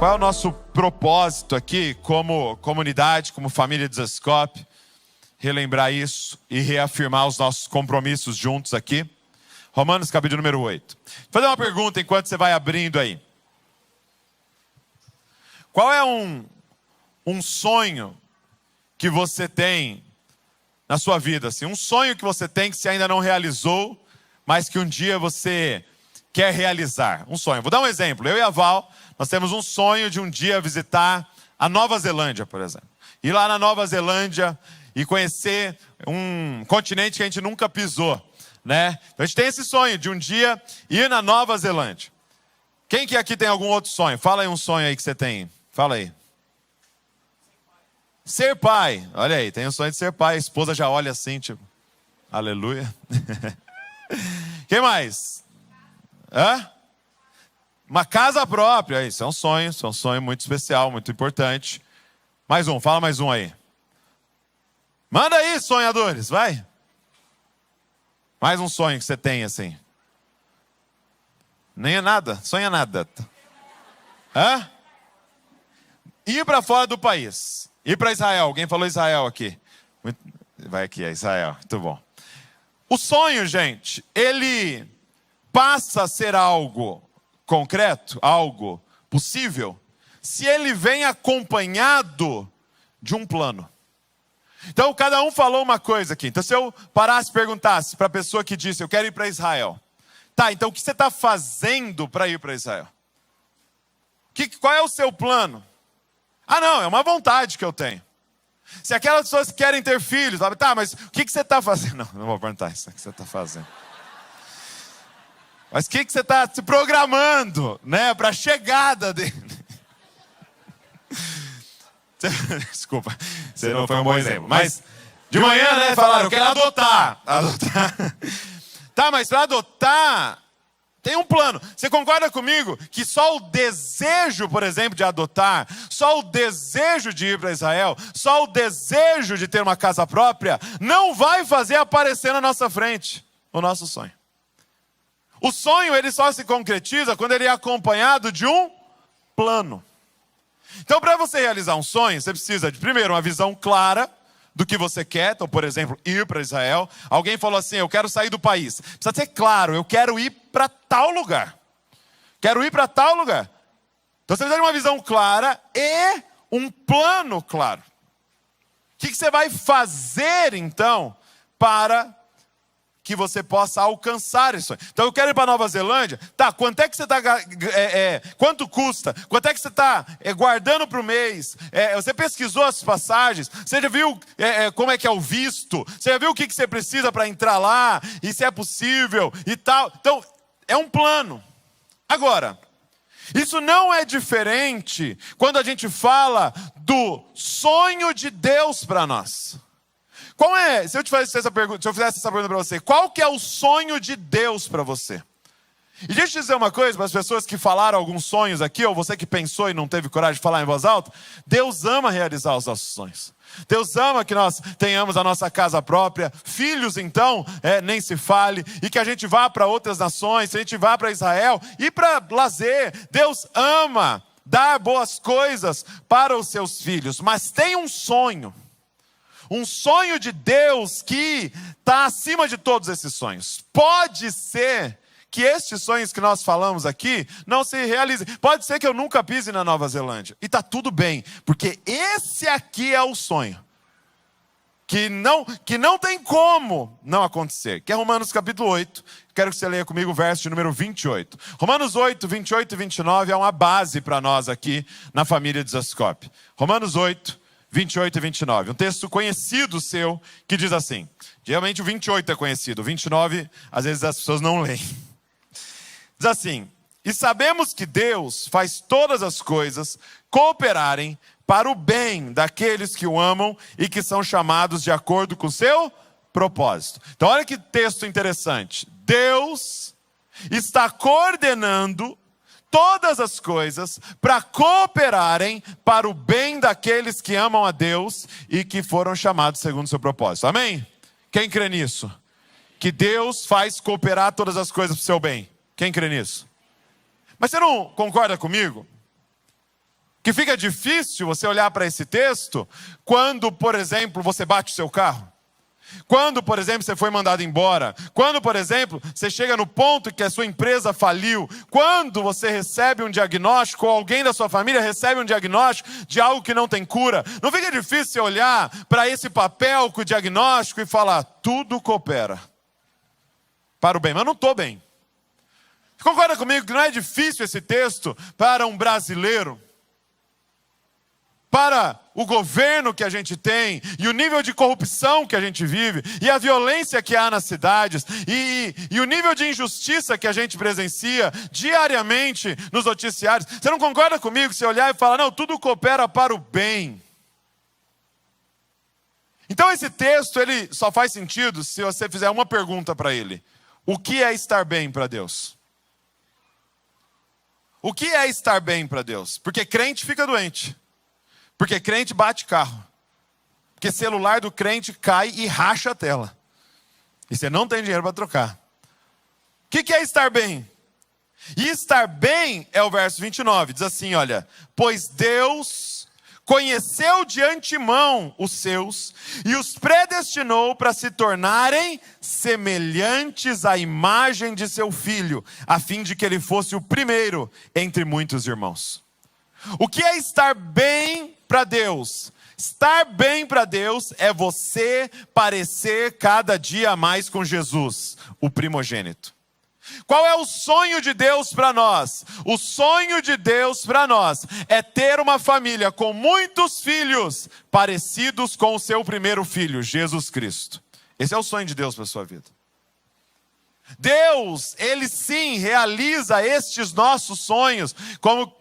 Qual é o nosso propósito aqui como comunidade, como família de Zascope? Relembrar isso e reafirmar os nossos compromissos juntos aqui. Romanos capítulo número 8. Vou fazer uma pergunta enquanto você vai abrindo aí. Qual é um sonho que você tem na sua vida? Assim, um sonho que você tem que você ainda não realizou, mas que um dia você quer realizar. Um sonho. Vou dar um exemplo. Eu e a Val, nós temos um sonho de um dia visitar a Nova Zelândia, por exemplo. Ir lá na Nova Zelândia e conhecer um continente que a gente nunca pisou, né? Então a gente tem esse sonho de um dia ir na Nova Zelândia. Quem que aqui tem algum outro sonho? Fala aí um sonho aí que você tem. Fala aí. Ser pai. Olha aí, tem o sonho de ser pai. A esposa já olha assim, tipo, aleluia. Quem mais? Hã? Uma casa própria. Isso é um sonho muito especial, muito importante. Mais um, fala mais um aí. Manda aí, sonhadores, vai. Mais um sonho que você tem assim. Nem é nada, sonha nada. Hã? Ir para fora do país. Ir para Israel. Alguém falou Israel aqui. Vai aqui, é Israel. Muito bom. O sonho, gente, ele passa a ser algo concreto, algo possível, se ele vem acompanhado de um plano. Então, cada um falou uma coisa aqui. Então, se eu parasse e perguntasse para a pessoa que disse, eu quero ir para Israel. Tá, então o que você está fazendo para ir para Israel? Qual é o seu plano? Ah, não, é uma vontade que eu tenho. Se aquelas pessoas querem ter filhos, tá, mas o que você está fazendo? Não vou perguntar isso, o que você está fazendo. Mas o que você está se programando, né, para a chegada dele? Desculpa, você não foi um bom exemplo. Mas de manhã, né, falaram, eu quero adotar. Tá, mas para adotar, tem um plano. Você concorda comigo que só o desejo, por exemplo, de adotar, só o desejo de ir para Israel, só o desejo de ter uma casa própria, não vai fazer aparecer na nossa frente o nosso sonho. O sonho, ele só se concretiza quando ele é acompanhado de um plano. Então, para você realizar um sonho, você precisa de, primeiro, uma visão clara do que você quer. Então, por exemplo, ir para Israel. Alguém falou assim, eu quero sair do país. Precisa ser claro, eu quero ir para tal lugar. Quero ir para tal lugar. Então, você precisa de uma visão clara e um plano claro. O que você vai fazer, então, para que você possa alcançar isso. Então eu quero ir para Nova Zelândia. Tá, quanto é que você está... quanto custa? Quanto é que você está guardando para o mês? Você pesquisou as passagens? Você já viu como é que é o visto? Você já viu o que você precisa para entrar lá? E se é possível e tal? Então, é um plano. Agora, isso não é diferente quando a gente fala do sonho de Deus para nós. Qual é, se eu fizesse essa pergunta para você, qual que é o sonho de Deus para você? E deixa eu te dizer uma coisa para as pessoas que falaram alguns sonhos aqui, ou você que pensou e não teve coragem de falar em voz alta, Deus ama realizar os nossos sonhos. Deus ama que nós tenhamos a nossa casa própria, filhos então, nem se fale, e que a gente vá para outras nações, que a gente vá para Israel, e para lazer. Deus ama dar boas coisas para os seus filhos, mas tem um sonho de Deus que está acima de todos esses sonhos. Pode ser que estes sonhos que nós falamos aqui não se realizem. Pode ser que eu nunca pise na Nova Zelândia. E está tudo bem, porque esse aqui é o sonho. Que não tem como não acontecer. Que é Romanos capítulo 8. Quero que você leia comigo o verso de número 28. Romanos 8, 28 e 29 é uma base para nós aqui na família de Zascope. Romanos 8, 28 e 29. Um texto conhecido seu que diz assim. Geralmente o 28 é conhecido. O 29, às vezes as pessoas não leem. Diz assim. E sabemos que Deus faz todas as coisas cooperarem para o bem daqueles que o amam e que são chamados de acordo com o seu propósito. Então olha que texto interessante. Deus está coordenando todas as coisas para cooperarem para o bem daqueles que amam a Deus e que foram chamados segundo o seu propósito. Amém? Quem crê nisso? Que Deus faz cooperar todas as coisas para o seu bem. Quem crê nisso? Mas você não concorda comigo? que fica difícil você olhar para esse texto quando, por exemplo, você bate o seu carro. Quando, por exemplo, você foi mandado embora. Quando, por exemplo, você chega no ponto que a sua empresa faliu. Quando você recebe um diagnóstico, ou alguém da sua família recebe um diagnóstico de algo que não tem cura. Não fica difícil você olhar para esse papel com o diagnóstico e falar, tudo coopera para o bem, mas eu não estou bem. Concorda comigo que não é difícil esse texto para um brasileiro? Para o governo que a gente tem, e o nível de corrupção que a gente vive, e a violência que há nas cidades, e o nível de injustiça que a gente presencia diariamente nos noticiários. Você não concorda comigo se olhar e falar, não, tudo coopera para o bem? Então esse texto, ele só faz sentido se você fizer uma pergunta para ele. O que é estar bem para Deus? O que é estar bem para Deus? Porque crente fica doente. Porque crente bate carro. Porque celular do crente cai e racha a tela. E você não tem dinheiro para trocar. O que é estar bem? E estar bem é o verso 29. Diz assim, olha. Pois Deus conheceu de antemão os seus e os predestinou para se tornarem semelhantes à imagem de seu filho, a fim de que ele fosse o primeiro entre muitos irmãos. O que é estar bem para Deus? Estar bem para Deus é você parecer cada dia mais com Jesus, o primogênito. Qual é o sonho de Deus para nós? O sonho de Deus para nós é ter uma família com muitos filhos parecidos com o seu primeiro filho, Jesus Cristo. Esse é o sonho de Deus para a sua vida. Deus, Ele sim realiza estes nossos sonhos, como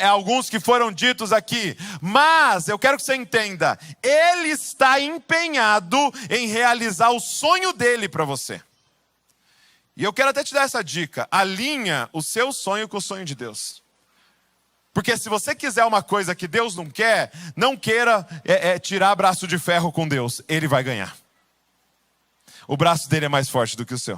alguns que foram ditos aqui. Mas, eu quero que você entenda, Ele está empenhado em realizar o sonho dEle para você. E eu quero até te dar essa dica, alinha o seu sonho com o sonho de Deus. Porque se você quiser uma coisa que Deus não quer, não queira tirar braço de ferro com Deus, Ele vai ganhar. O braço dele é mais forte do que o seu.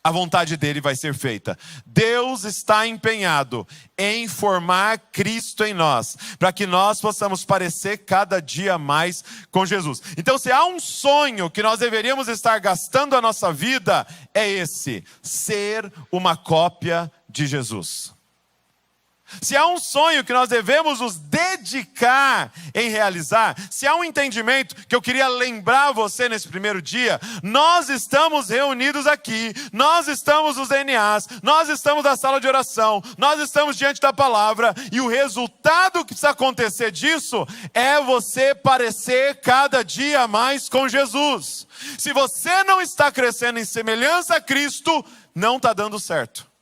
A vontade dele vai ser feita. Deus está empenhado em formar Cristo em nós, para que nós possamos parecer cada dia mais com Jesus. Então, se há um sonho que nós deveríamos estar gastando a nossa vida, é esse: ser uma cópia de Jesus. Se há um sonho que nós devemos nos dedicar em realizar, se há um entendimento que eu queria lembrar você nesse primeiro dia, nós estamos reunidos aqui, nós estamos nos DNAs, nós estamos na sala de oração, nós estamos diante da palavra, e o resultado que precisa acontecer disso é você parecer cada dia mais com Jesus. Se você não está crescendo em semelhança a Cristo, não está dando certo.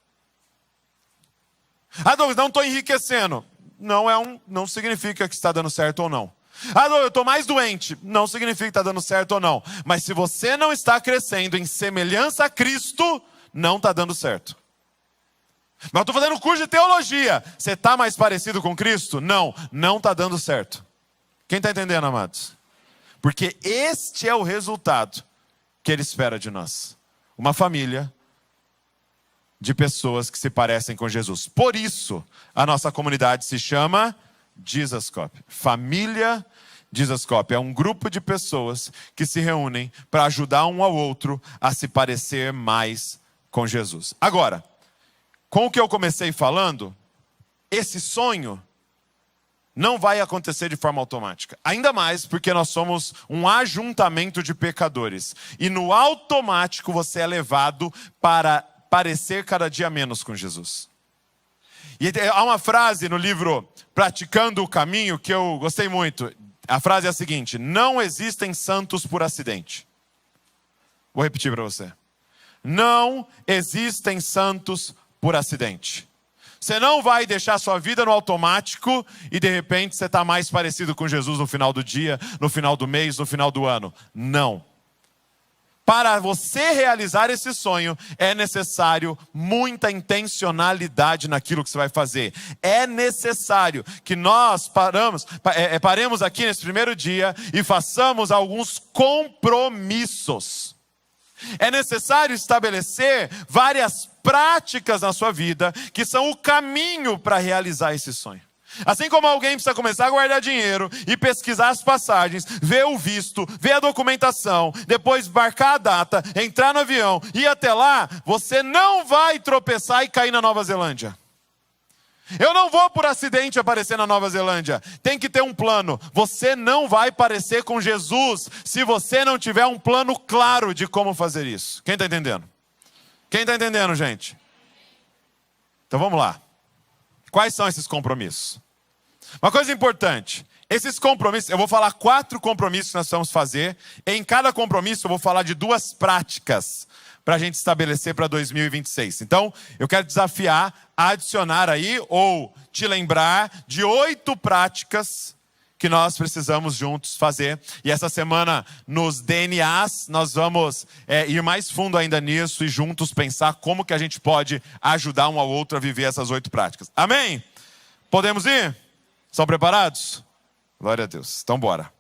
Ah, Douglas, não estou enriquecendo. Não significa que está dando certo ou não. Ah, Douglas, eu estou mais doente. Não significa que está dando certo ou não. Mas se você não está crescendo em semelhança a Cristo, não está dando certo. Mas eu estou fazendo curso de teologia. Você está mais parecido com Cristo? Não está dando certo. Quem está entendendo, amados? Porque este é o resultado que Ele espera de nós. Uma família de pessoas que se parecem com Jesus. Por isso, a nossa comunidade se chama Jesus Cop. Família Jesus Cop. É um grupo de pessoas que se reúnem para ajudar um ao outro a se parecer mais com Jesus. Agora, com o que eu comecei falando, esse sonho não vai acontecer de forma automática. Ainda mais porque nós somos um ajuntamento de pecadores. E no automático você é levado para parecer cada dia menos com Jesus. E há uma frase no livro Praticando o Caminho que eu gostei muito. A frase é a seguinte: não existem santos por acidente. Vou repetir para você. Não existem santos por acidente. Você não vai deixar sua vida no automático e de repente você está mais parecido com Jesus no final do dia, no final do mês, no final do ano. Não. Para você realizar esse sonho, é necessário muita intencionalidade naquilo que você vai fazer. É necessário que nós paremos aqui nesse primeiro dia e façamos alguns compromissos. É necessário estabelecer várias práticas na sua vida que são o caminho para realizar esse sonho. Assim como alguém precisa começar a guardar dinheiro e pesquisar as passagens, ver o visto, ver a documentação, depois marcar a data, entrar no avião, ir até lá, você não vai tropeçar e cair na Nova Zelândia. Eu não vou por acidente aparecer na Nova Zelândia. Tem que ter um plano. Você não vai parecer com Jesus se você não tiver um plano claro de como fazer isso. Quem está entendendo? Quem está entendendo, gente? Então vamos lá. Quais são esses compromissos? Uma coisa importante. Esses compromissos, eu vou falar 4 compromissos que nós vamos fazer. Em cada compromisso eu vou falar de 2 práticas para a gente estabelecer para 2026. Então, eu quero desafiar a adicionar aí, ou te lembrar de 8 práticas que nós precisamos juntos fazer. E essa semana, nos DNAs, nós vamos ir mais fundo ainda nisso e juntos pensar como que a gente pode ajudar um ao outro a viver essas 8 práticas. Amém? Podemos ir? Estão preparados? Glória a Deus. Então, bora.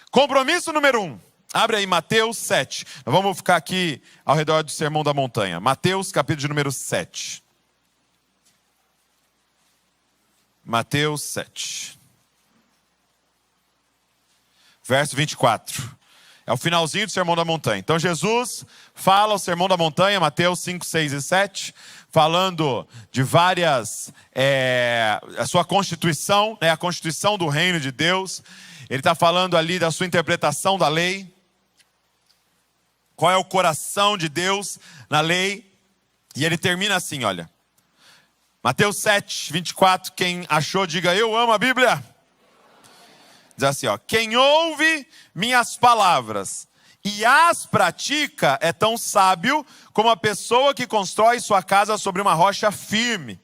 Compromisso número 1. Abre aí Mateus 7. Nós vamos ficar aqui ao redor do Sermão da Montanha. Mateus, capítulo de número 7. Mateus 7. Verso 24. É o finalzinho do Sermão da Montanha. Então Jesus fala o Sermão da Montanha, Mateus 5, 6 e 7, falando de várias, a sua constituição, a constituição do reino de Deus. Ele está falando ali da sua interpretação da lei. Qual é o coração de Deus na lei? E ele termina assim, olha. Mateus 7, 24, quem achou, diga, eu amo a Bíblia. Diz assim, ó, quem ouve minhas palavras e as pratica é tão sábio como a pessoa que constrói sua casa sobre uma rocha firme.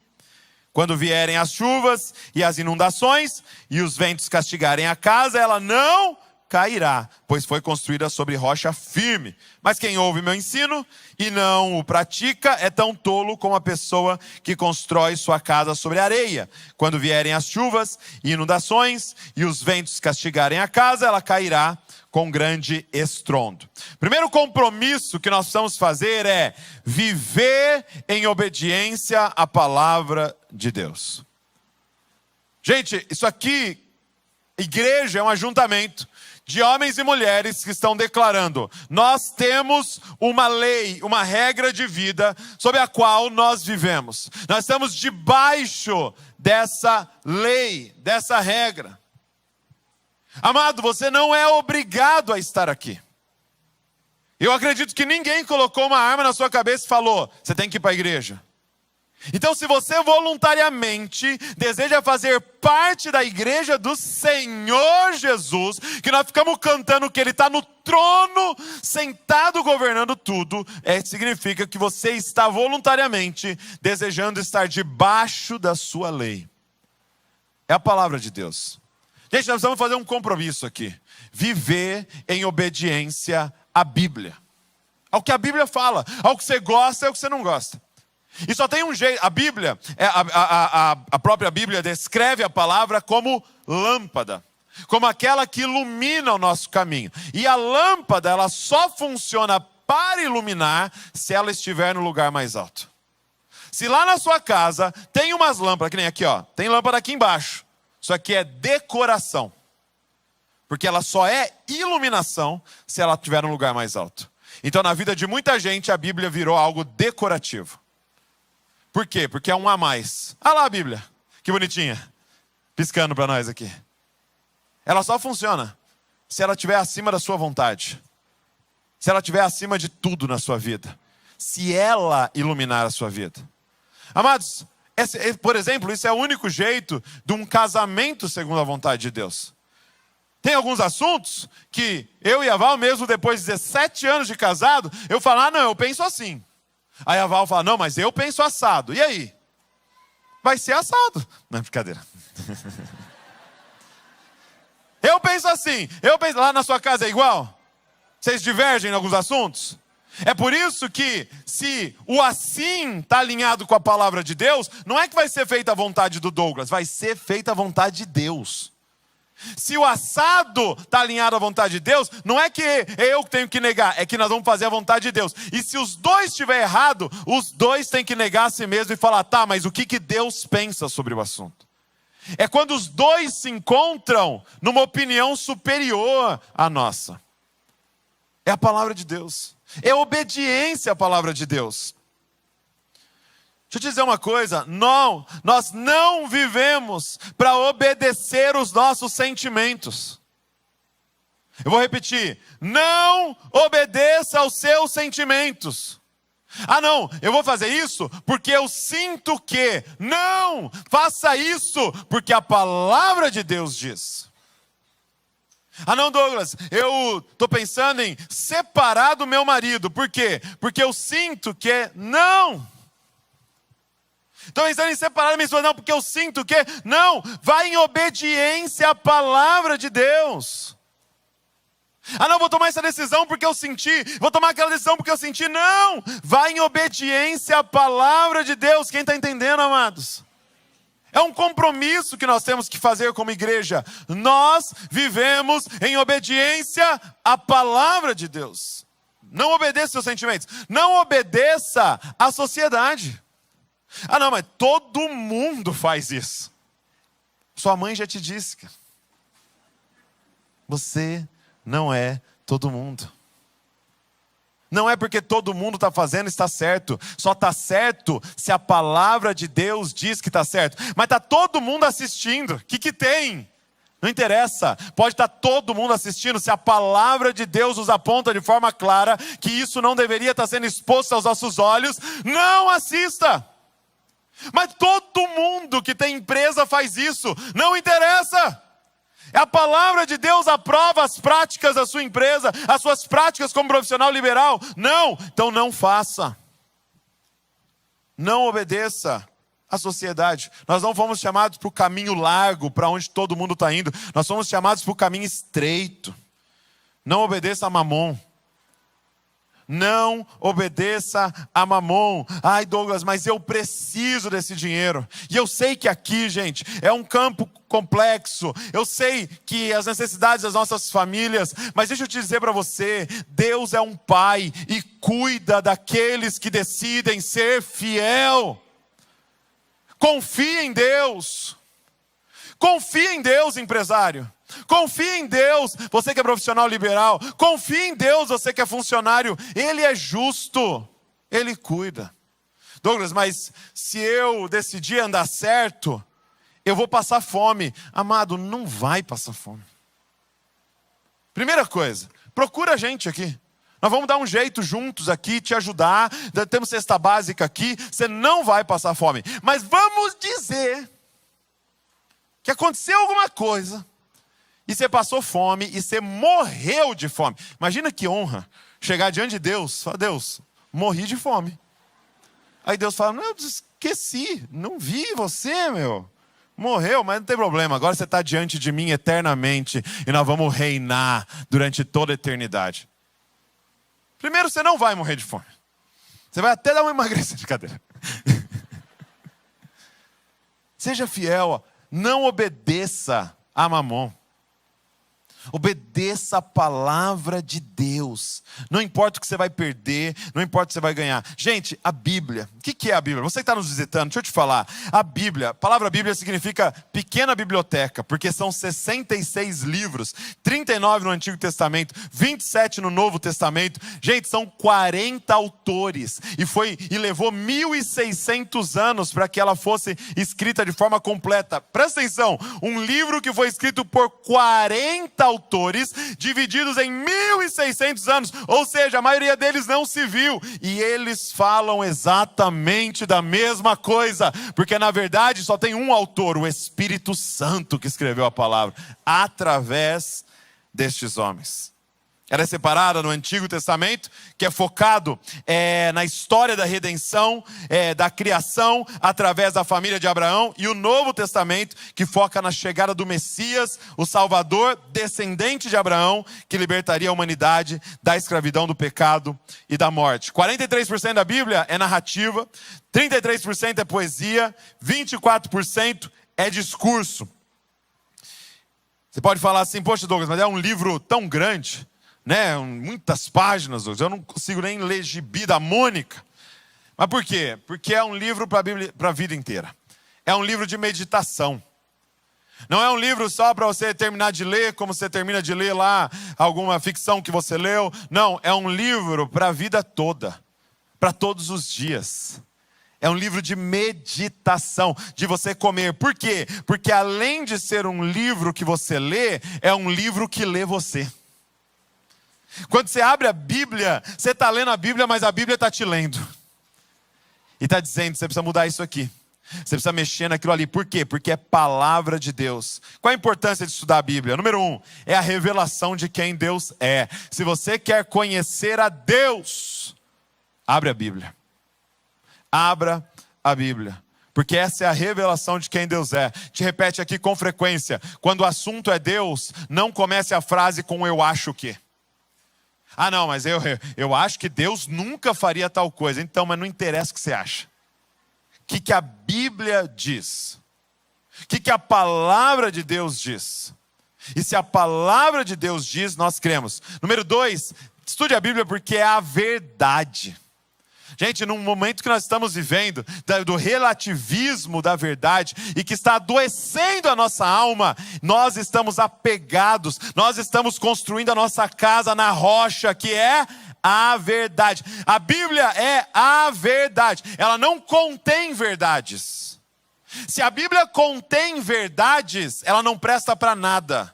Quando vierem as chuvas e as inundações e os ventos castigarem a casa, ela não cairá, pois foi construída sobre rocha firme. Mas quem ouve meu ensino e não o pratica é tão tolo como a pessoa que constrói sua casa sobre areia. Quando vierem as chuvas e inundações e os ventos castigarem a casa, ela cairá com grande estrondo. Primeiro compromisso que nós precisamos fazer é viver em obediência à palavra de Deus. Gente, isso aqui, igreja é um ajuntamento de homens e mulheres que estão declarando, nós temos uma lei, uma regra de vida sobre a qual nós vivemos. Nós estamos debaixo dessa lei, dessa regra. Amado, você não é obrigado a estar aqui. Eu acredito que ninguém colocou uma arma na sua cabeça e falou, você tem que ir para a igreja. Então, se você voluntariamente deseja fazer parte da igreja do Senhor Jesus, que nós ficamos cantando que Ele está no trono, sentado governando tudo, significa que você está voluntariamente desejando estar debaixo da sua lei. É a palavra de Deus. Gente, nós precisamos fazer um compromisso aqui. Viver em obediência à Bíblia. Ao que a Bíblia fala, ao que você gosta e ao que você não gosta. E só tem um jeito, a Bíblia, a própria Bíblia descreve a palavra como lâmpada, como aquela que ilumina o nosso caminho. E a lâmpada, ela só funciona para iluminar se ela estiver no lugar mais alto. Se lá na sua casa tem umas lâmpadas, que nem aqui, ó, tem lâmpada aqui embaixo. Isso aqui é decoração. Porque ela só é iluminação se ela estiver no lugar mais alto. Então na vida de muita gente a Bíblia virou algo decorativo. Por quê? Porque é um a mais. Olha lá a Bíblia, que bonitinha, piscando para nós aqui. Ela só funciona se ela estiver acima da sua vontade. Se ela estiver acima de tudo na sua vida. Se ela iluminar a sua vida. Amados, por exemplo, isso é o único jeito de um casamento segundo a vontade de Deus. Tem alguns assuntos que eu e a Val, mesmo depois de 17 anos de casado, eu falo, não, eu penso assim. Aí a Val fala, não, mas eu penso assado. E aí? Vai ser assado. Não é brincadeira. Eu penso assim. Lá na sua casa é igual? Vocês divergem em alguns assuntos? É por isso que, se o assim está alinhado com a palavra de Deus, não é que vai ser feita a vontade do Douglas, vai ser feita a vontade de Deus. Se o assado está alinhado à vontade de Deus, não é que eu tenho que negar, é que nós vamos fazer a vontade de Deus. E se os dois estiverem errados, os dois têm que negar a si mesmo e falar, tá, mas o que Deus pensa sobre o assunto? É quando os dois se encontram numa opinião superior à nossa. É a palavra de Deus. É obediência à palavra de Deus. Deixa eu te dizer uma coisa, nós não vivemos para obedecer os nossos sentimentos. Eu vou repetir, não obedeça aos seus sentimentos. Ah não, eu vou fazer isso porque eu sinto que. Não, faça isso porque a palavra de Deus diz. Ah não, Douglas, eu estou pensando em separar do meu marido. Por quê? Porque eu sinto que. Não. Estou pensando em separar da minha esposa. Não, porque eu sinto que. Não, vai em obediência à palavra de Deus. Ah não, vou tomar essa decisão porque eu senti. Vou tomar aquela decisão porque eu senti. Não, vai em obediência à palavra de Deus. Quem está entendendo, amados? É um compromisso que nós temos que fazer como igreja. Nós vivemos em obediência à palavra de Deus. Não obedeça aos seus sentimentos. Não obedeça à sociedade. Ah não, mas todo mundo faz isso. Sua mãe já te disse, cara. Você não é todo mundo. Não é porque todo mundo está fazendo está certo. Só está certo se a palavra de Deus diz que está certo. Mas está todo mundo assistindo. O que tem? Não interessa. Pode estar todo mundo assistindo. Se a palavra de Deus nos aponta de forma clara que isso não deveria estar sendo exposto aos nossos olhos, não assista. Mas todo mundo que tem empresa faz isso. Não interessa. A palavra de Deus aprova as práticas da sua empresa, as suas práticas como profissional liberal. Não, então não faça. Não obedeça à sociedade. Nós não fomos chamados para o caminho largo, para onde todo mundo está indo. Nós somos chamados para o caminho estreito. Não obedeça a Mamon. Não obedeça a Mamon. Ai, Douglas, mas eu preciso desse dinheiro. E eu sei que aqui, gente, é um campo complexo. Eu sei que as necessidades das nossas famílias, mas deixa eu te dizer para você, Deus é um pai e cuida daqueles que decidem ser fiel. Confie em Deus. Confie em Deus, empresário. Confie em Deus, você que é profissional liberal. Confie em Deus, você que é funcionário. Ele é justo, Ele cuida. Douglas, mas se eu decidir andar certo, eu vou passar fome. Amado, não vai passar fome. Primeira coisa, procura a gente aqui. Nós vamos dar um jeito juntos aqui, te ajudar. Temos cesta básica aqui, você não vai passar fome. Mas vamos dizer que aconteceu alguma coisa e você passou fome e você morreu de fome. Imagina que honra chegar diante de Deus. Fala, Deus, morri de fome. Aí Deus fala, não, eu esqueci, não vi você, meu. Morreu, mas não tem problema. Agora você está diante de mim eternamente e nós vamos reinar durante toda a eternidade. Primeiro, você não vai morrer de fome. Você vai até dar uma emagrecida de cadeira. Seja fiel, não obedeça a Mamon. Obedeça a palavra de Deus. Não importa o que você vai perder, não importa o que você vai ganhar. Gente, a Bíblia, o que é a Bíblia? Você que está nos visitando, deixa eu te falar. A Bíblia, a palavra Bíblia significa pequena biblioteca, porque são 66 livros, 39 no Antigo Testamento, 27 no Novo Testamento. Gente, são 40 autores. E levou 1.600 anos para que ela fosse escrita de forma completa. Presta atenção, um livro que foi escrito por 40 autores, divididos em 1.600 anos, ou seja, a maioria deles não se viu, e eles falam exatamente da mesma coisa, porque na verdade só tem um autor, o Espírito Santo, que escreveu a palavra, através destes homens. Ela é separada no Antigo Testamento, que é focado na história da redenção, da criação, através da família de Abraão. E o Novo Testamento, que foca na chegada do Messias, o Salvador, descendente de Abraão, que libertaria a humanidade da escravidão, do pecado e da morte. 43% da Bíblia é narrativa, 33% é poesia, 24% é discurso. Você pode falar assim, poxa Douglas, mas é um livro tão grande, né, muitas páginas, eu não consigo nem ler Gibi da Mônica. Mas por quê? Porque é um livro para a vida inteira. É um livro de meditação. Não é um livro só para você terminar de ler, como você termina de ler lá alguma ficção que você leu. Não, é um livro para a vida toda, para todos os dias. É um livro de meditação, de você comer. Por quê? Porque além de ser um livro que você lê, é um livro que lê você. Quando você abre a Bíblia, você está lendo a Bíblia, mas a Bíblia está te lendo. E está dizendo, você precisa mudar isso aqui. Você precisa mexer naquilo ali. Por quê? Porque é palavra de Deus. Qual a importância de estudar a Bíblia? Número 1, é a revelação de quem Deus é. Se você quer conhecer a Deus, abre a Bíblia. Abra a Bíblia. Porque essa é a revelação de quem Deus é. Te repete aqui com frequência. Quando o assunto é Deus, não comece a frase com eu acho que. Ah não, mas eu acho que Deus nunca faria tal coisa. Então, mas não interessa o que você acha. O que a Bíblia diz? O que a palavra de Deus diz? E se a palavra de Deus diz, nós cremos. Número 2, estude a Bíblia porque é a verdade. Gente, num momento que nós estamos vivendo, do relativismo da verdade, e que está adoecendo a nossa alma, nós estamos apegados, nós estamos construindo a nossa casa na rocha, que é a verdade. A Bíblia é a verdade, ela não contém verdades. Se a Bíblia contém verdades, ela não presta para nada.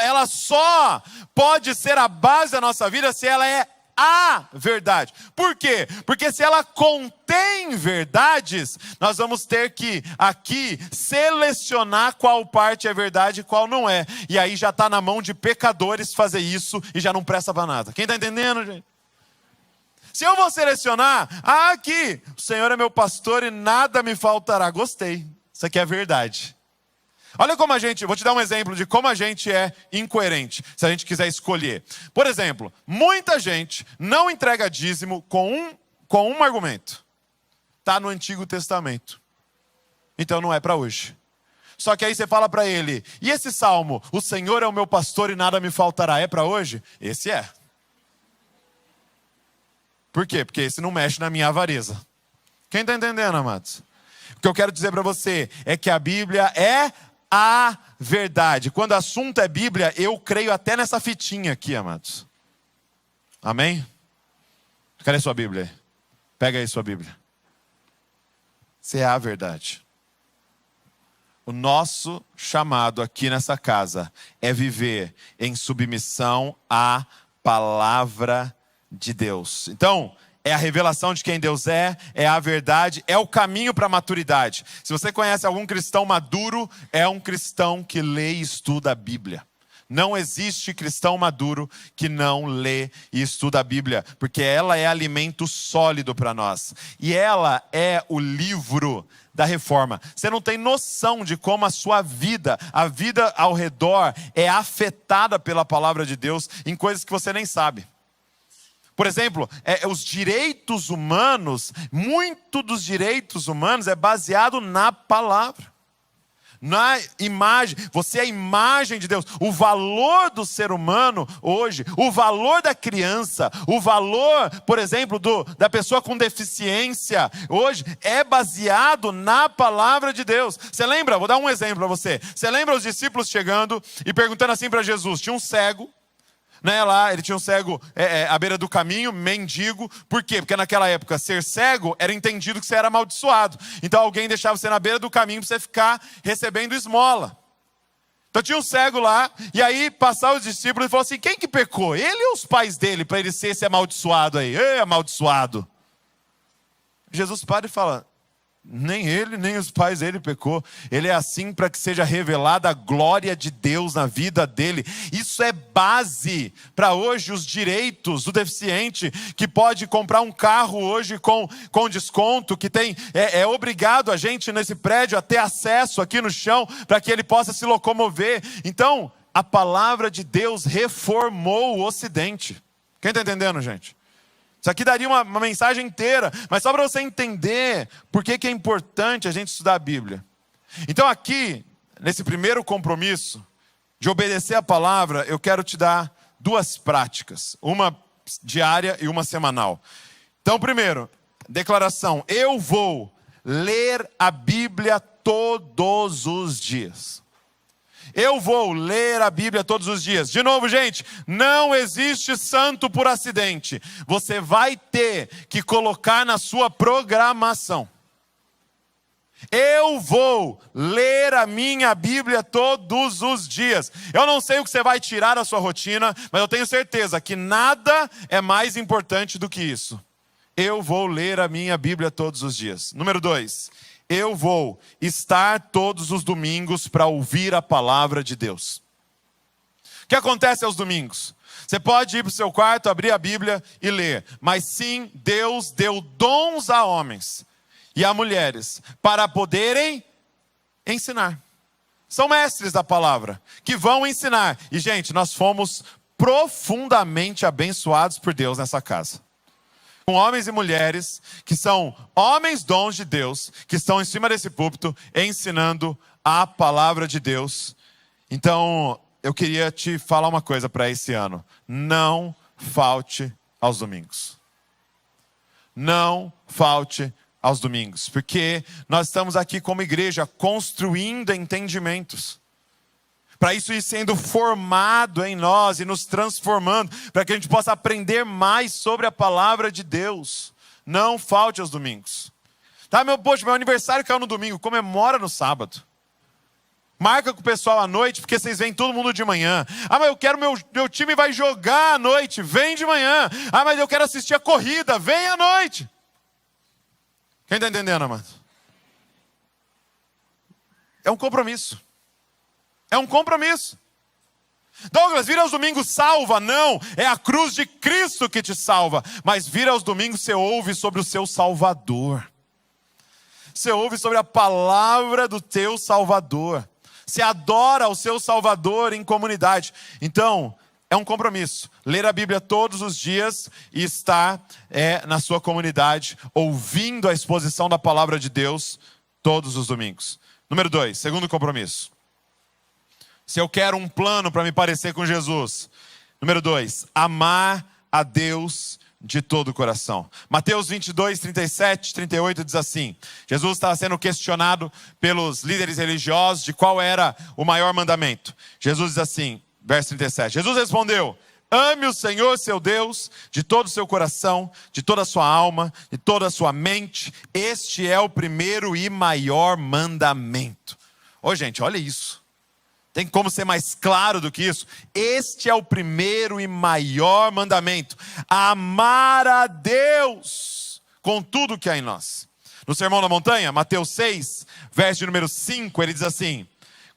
Ela só pode ser a base da nossa vida se ela é a verdade. Por quê? Porque se ela contém verdades, nós vamos ter que aqui selecionar qual parte é verdade e qual não é. E aí já está na mão de pecadores fazer isso e já não presta para nada. Quem está entendendo, gente? Se eu vou selecionar, aqui, o Senhor é meu pastor e nada me faltará. Gostei. Isso aqui é verdade. Olha como vou te dar um exemplo de como a gente é incoerente, se a gente quiser escolher. Por exemplo, muita gente não entrega dízimo com um argumento. Está no Antigo Testamento. Então não é para hoje. Só que aí você fala para ele, e esse salmo, o Senhor é o meu pastor e nada me faltará, é para hoje? Esse é. Por quê? Porque esse não mexe na minha avareza. Quem está entendendo, amados? O que eu quero dizer para você é que a Bíblia é a verdade. Quando o assunto é Bíblia, eu creio até nessa fitinha aqui, amados. Amém? Cadê sua Bíblia? Pega aí sua Bíblia. Você é a verdade. O nosso chamado aqui nessa casa é viver em submissão à palavra de Deus. Então, é a revelação de quem Deus é a verdade, é o caminho para a maturidade. Se você conhece algum cristão maduro, é um cristão que lê e estuda a Bíblia. Não existe cristão maduro que não lê e estuda a Bíblia, porque ela é alimento sólido para nós. E ela é o livro da reforma. Você não tem noção de como a sua vida, a vida ao redor, é afetada pela palavra de Deus em coisas que você nem sabe. Por exemplo, os direitos humanos, muito dos direitos humanos é baseado na palavra. Na imagem, você é a imagem de Deus. O valor do ser humano hoje, o valor da criança, o valor, por exemplo, da pessoa com deficiência, hoje é baseado na palavra de Deus. Você lembra? Vou dar um exemplo para você. Você lembra os discípulos chegando e perguntando assim para Jesus, tinha um cego, né, lá, ele tinha um cego à beira do caminho, mendigo. Por quê? Porque naquela época ser cego era entendido que você era amaldiçoado. Então alguém deixava você na beira do caminho para você ficar recebendo esmola. Então tinha um cego lá, e aí passaram os discípulos e falou assim, quem que pecou? Ele ou os pais dele para ele ser esse amaldiçoado aí? Ei, amaldiçoado. Jesus para e fala, nem ele, nem os pais dele pecou. Ele é assim para que seja revelada a glória de Deus na vida dele. Isso é base para hoje os direitos do deficiente, que pode comprar um carro hoje com desconto, que é obrigado a gente nesse prédio a ter acesso aqui no chão, para que ele possa se locomover. Então, a palavra de Deus reformou o Ocidente. Quem está entendendo, gente? Isso aqui daria uma mensagem inteira, mas só para você entender por que é importante a gente estudar a Bíblia. Então aqui, nesse primeiro compromisso de obedecer a palavra, eu quero te dar duas práticas, uma diária e uma semanal. Então primeiro, declaração, eu vou ler a Bíblia todos os dias. Eu vou ler a Bíblia todos os dias. De novo, gente, não existe santo por acidente. Você vai ter que colocar na sua programação. Eu vou ler a minha Bíblia todos os dias. Eu não sei o que você vai tirar da sua rotina, mas eu tenho certeza que nada é mais importante do que isso. Eu vou ler a minha Bíblia todos os dias. Número 2, eu vou estar todos os domingos para ouvir a palavra de Deus. O que acontece aos domingos? Você pode ir para o seu quarto, abrir a Bíblia e ler. Mas sim, Deus deu dons a homens e a mulheres para poderem ensinar. São mestres da palavra que vão ensinar. E gente, nós fomos profundamente abençoados por Deus nessa casa. Com homens e mulheres que são homens dons de Deus, que estão em cima desse púlpito ensinando a palavra de Deus. Então, eu queria te falar uma coisa para esse ano. Não falte aos domingos. Não falte aos domingos, porque nós estamos aqui como igreja construindo entendimentos. Para isso ir sendo formado em nós e nos transformando, para que a gente possa aprender mais sobre a palavra de Deus. Não falte aos domingos. Tá, meu aniversário caiu no domingo, comemora no sábado. Marca com o pessoal à noite, porque vocês vêm todo mundo de manhã. Ah, mas eu quero, meu time vai jogar à noite, vem de manhã. Ah, mas eu quero assistir a corrida, vem à noite. Quem está entendendo, amado? É um compromisso. É um compromisso. Douglas, vir aos domingos salva? Não, é a cruz de Cristo que te salva. Mas vir aos domingos você ouve sobre o seu Salvador. Você ouve sobre a palavra do teu Salvador. Você adora o seu Salvador em comunidade. Então, é um compromisso. Ler a Bíblia todos os dias e estar na sua comunidade, ouvindo a exposição da palavra de Deus todos os domingos. Número 2, segundo compromisso. Se eu quero um plano para me parecer com Jesus. Número 2, amar a Deus de todo o coração. Mateus 22, 37, 38 diz assim. Jesus estava sendo questionado pelos líderes religiosos de qual era o maior mandamento. Jesus diz assim, verso 37. Jesus respondeu: ame o Senhor seu Deus de todo o seu coração, de toda a sua alma, de toda a sua mente. Este é o primeiro e maior mandamento. Ô gente, olha isso. Tem como ser mais claro do que isso? Este é o primeiro e maior mandamento. Amar a Deus com tudo que há em nós. No Sermão da Montanha, Mateus 6, verso de número 5, ele diz assim: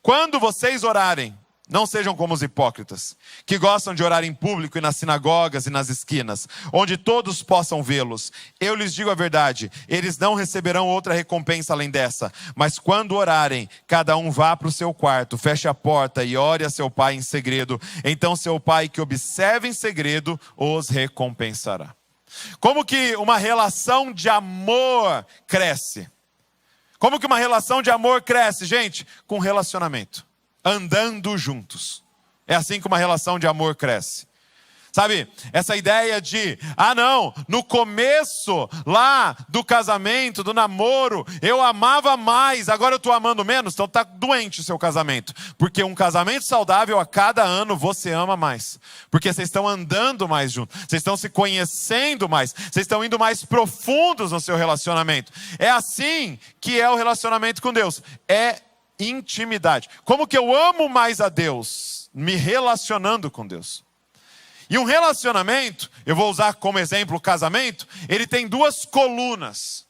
quando vocês orarem, não sejam como os hipócritas, que gostam de orar em público e nas sinagogas e nas esquinas, onde todos possam vê-los. Eu lhes digo a verdade, eles não receberão outra recompensa além dessa. Mas quando orarem, cada um vá para o seu quarto, feche a porta e ore a seu pai em segredo. Então seu pai que observa em segredo os recompensará. Como que uma relação de amor cresce? Como que uma relação de amor cresce, gente? Com relacionamento. Andando juntos. É assim que uma relação de amor cresce. Sabe, essa ideia de, não, no começo lá do casamento, do namoro, eu amava mais, agora eu estou amando menos, então está doente o seu casamento. Porque um casamento saudável, a cada ano você ama mais. Porque vocês estão andando mais juntos, vocês estão se conhecendo mais, vocês estão indo mais profundos no seu relacionamento. É assim que é o relacionamento com Deus. É intimidade. Como que eu amo mais a Deus? Me relacionando com Deus. E um relacionamento, eu vou usar como exemplo o casamento, ele tem duas colunas.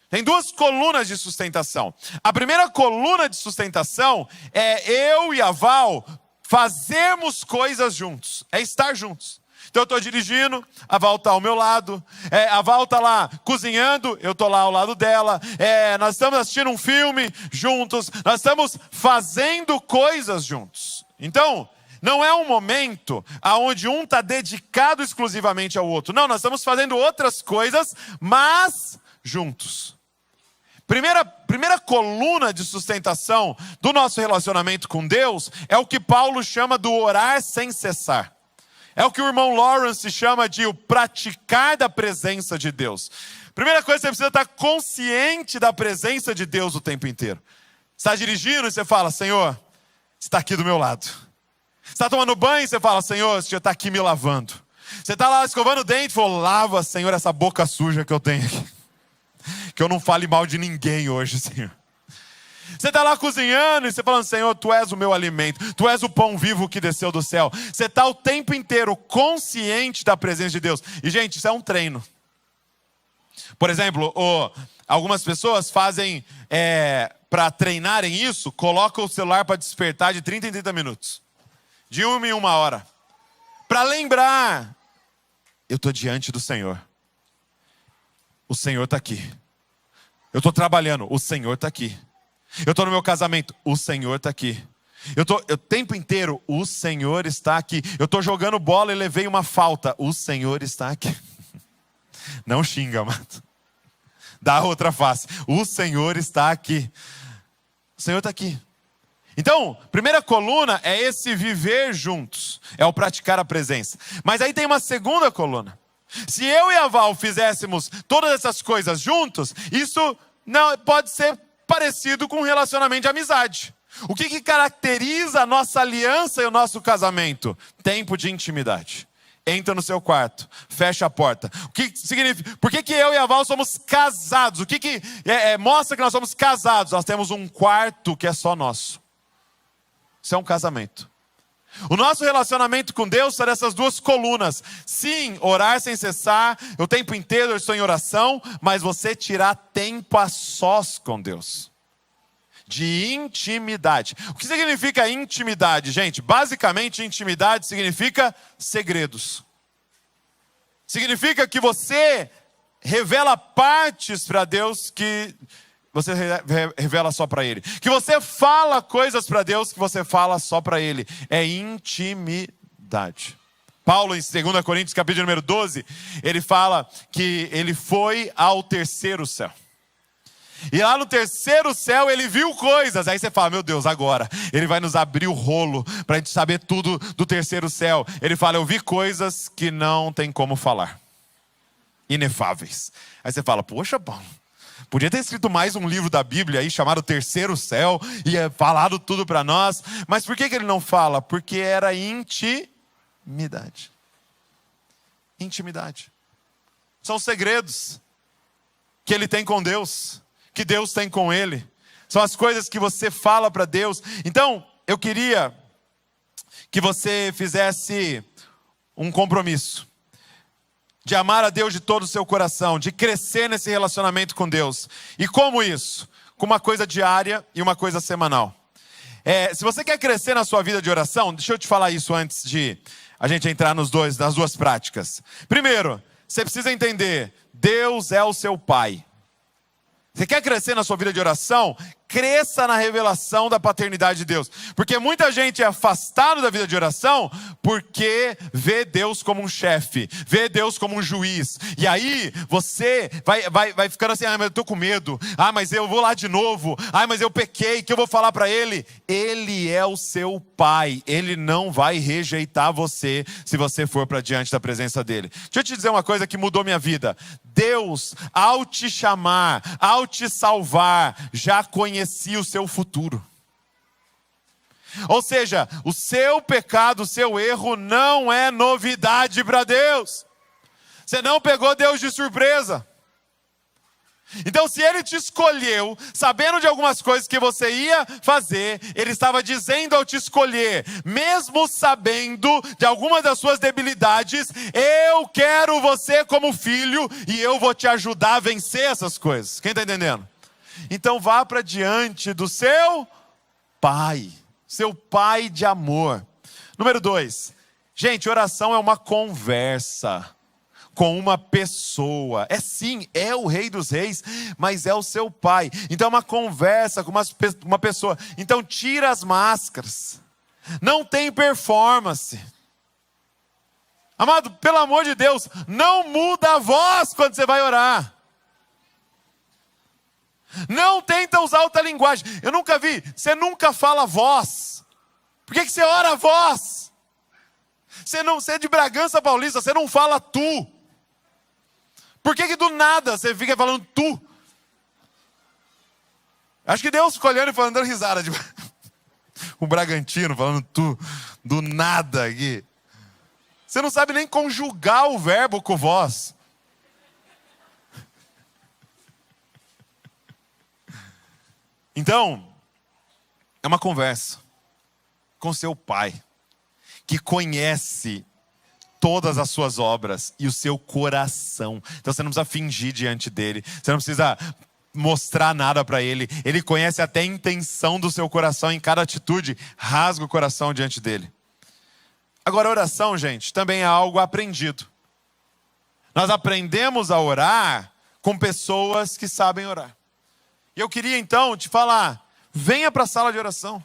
Tem duas colunas de sustentação. A primeira coluna de sustentação é eu e a Val fazermos coisas juntos. É estar juntos. Então eu estou dirigindo, a Val está ao meu lado, a Val está lá cozinhando, eu estou lá ao lado dela, nós estamos assistindo um filme juntos, nós estamos fazendo coisas juntos. Então, não é um momento onde um está dedicado exclusivamente ao outro. Não, nós estamos fazendo outras coisas, mas juntos. Primeira coluna de sustentação do nosso relacionamento com Deus é o que Paulo chama do orar sem cessar. É o que o irmão Lawrence chama de o praticar da presença de Deus. Primeira coisa, você precisa estar consciente da presença de Deus o tempo inteiro. está dirigindo e você fala, Senhor, você está aqui do meu lado. Você está tomando banho e você fala, Senhor, o Senhor está aqui me lavando. Você está lá escovando o dente e fala, lava, Senhor, essa boca suja que eu tenho aqui. Que eu não fale mal de ninguém hoje, Senhor. Você está lá cozinhando e você falando, Senhor, Tu és o meu alimento. Tu és o pão vivo que desceu do céu. Você está o tempo inteiro consciente da presença de Deus. E, gente, isso é um treino. Por exemplo, algumas pessoas fazem, para treinarem isso, colocam o celular para despertar de 30 em 30 minutos. De 1 em 1 hora. Para lembrar, eu estou diante do Senhor. O Senhor está aqui. Eu estou trabalhando, o Senhor está aqui. Eu estou no meu casamento, o Senhor está aqui. O tempo inteiro, o Senhor está aqui. Eu estou jogando bola e levei uma falta, o Senhor está aqui. Não xinga, amado. Dá outra face. O Senhor está aqui. O Senhor está aqui. Então, primeira coluna é esse viver juntos. É o praticar a presença. Mas aí tem uma segunda coluna. Se eu e a Val fizéssemos todas essas coisas juntos, isso não pode ser parecido com um relacionamento de amizade. O que caracteriza a nossa aliança e o nosso casamento? Tempo de intimidade. Entra no seu quarto, fecha a porta. O que significa? Por que eu e a Val somos casados? O que mostra que nós somos casados? Nós temos um quarto que é só nosso. Isso é um casamento. O nosso relacionamento com Deus são essas duas colunas. Sim, orar sem cessar, o tempo inteiro eu estou em oração, mas você tirar tempo a sós com Deus. De intimidade. O que significa intimidade, gente? Basicamente, intimidade significa segredos. Significa que você revela partes para Deus que você revela só para Ele. Que você fala coisas para Deus que você fala só para Ele. É intimidade. Paulo, em 2 Coríntios, capítulo número 12, ele fala que ele foi ao terceiro céu. E lá no terceiro céu ele viu coisas. Aí você fala, meu Deus, agora ele vai nos abrir o rolo para a gente saber tudo do terceiro céu. Ele fala, eu vi coisas que não tem como falar. Inefáveis. Aí você fala, poxa, Paulo, podia ter escrito mais um livro da Bíblia aí, chamado Terceiro Céu, e falado tudo para nós. Mas por que ele não fala? Porque era intimidade. Intimidade. São segredos que ele tem com Deus, que Deus tem com ele. São as coisas que você fala para Deus. Então, eu queria que você fizesse um compromisso de amar a Deus de todo o seu coração, de crescer nesse relacionamento com Deus. E como isso? Com uma coisa diária e uma coisa semanal. Se você quer crescer na sua vida de oração, deixa eu te falar isso antes de a gente entrar nas duas práticas. Primeiro, você precisa entender, Deus é o seu Pai. Você quer crescer na sua vida de oração? Cresça na revelação da paternidade de Deus. Porque muita gente é afastada da vida de oração porque vê Deus como um chefe, vê Deus como um juiz. E aí você vai ficando assim, mas eu estou com medo. Mas eu vou lá de novo. Mas eu pequei, que eu vou falar para Ele? Ele é o seu Pai. Ele não vai rejeitar você se você for para diante da presença dEle. Deixa eu te dizer uma coisa que mudou minha vida. Deus, ao te chamar, ao te salvar, já conhecia o seu futuro. Ou seja, o seu pecado, o seu erro não é novidade para Deus. Você não pegou Deus de surpresa. Então, se Ele te escolheu, sabendo de algumas coisas que você ia fazer, Ele estava dizendo ao te escolher, mesmo sabendo de algumas das suas debilidades, eu quero você como filho e eu vou te ajudar a vencer essas coisas. Quem está entendendo? Então vá para diante do seu Pai de amor. Número 2, gente, oração é uma conversa com uma pessoa. Sim, é o Rei dos Reis, mas é o seu Pai. Então é uma conversa com uma pessoa. Então tira as máscaras. Não tem performance. Amado, pelo amor de Deus, não muda a voz quando você vai orar. Não tenta usar outra linguagem. Eu nunca vi, você nunca fala voz. Por que você ora a voz? Você é de Bragança Paulista, você não fala tu. Por que do nada você fica falando tu? Acho que Deus ficou olhando e falando, dando risada. Tipo, o Bragantino falando do nada aqui. Você não sabe nem conjugar o verbo com voz. Então, é uma conversa com seu pai, que conhece todas as suas obras e o seu coração. Então você não precisa fingir diante dele, você não precisa mostrar nada para ele. Ele conhece até a intenção do seu coração em cada atitude. Rasga o coração diante dele. Agora, oração, gente, também é algo aprendido. Nós aprendemos a orar com pessoas que sabem orar. E eu queria então te falar, venha para a sala de oração.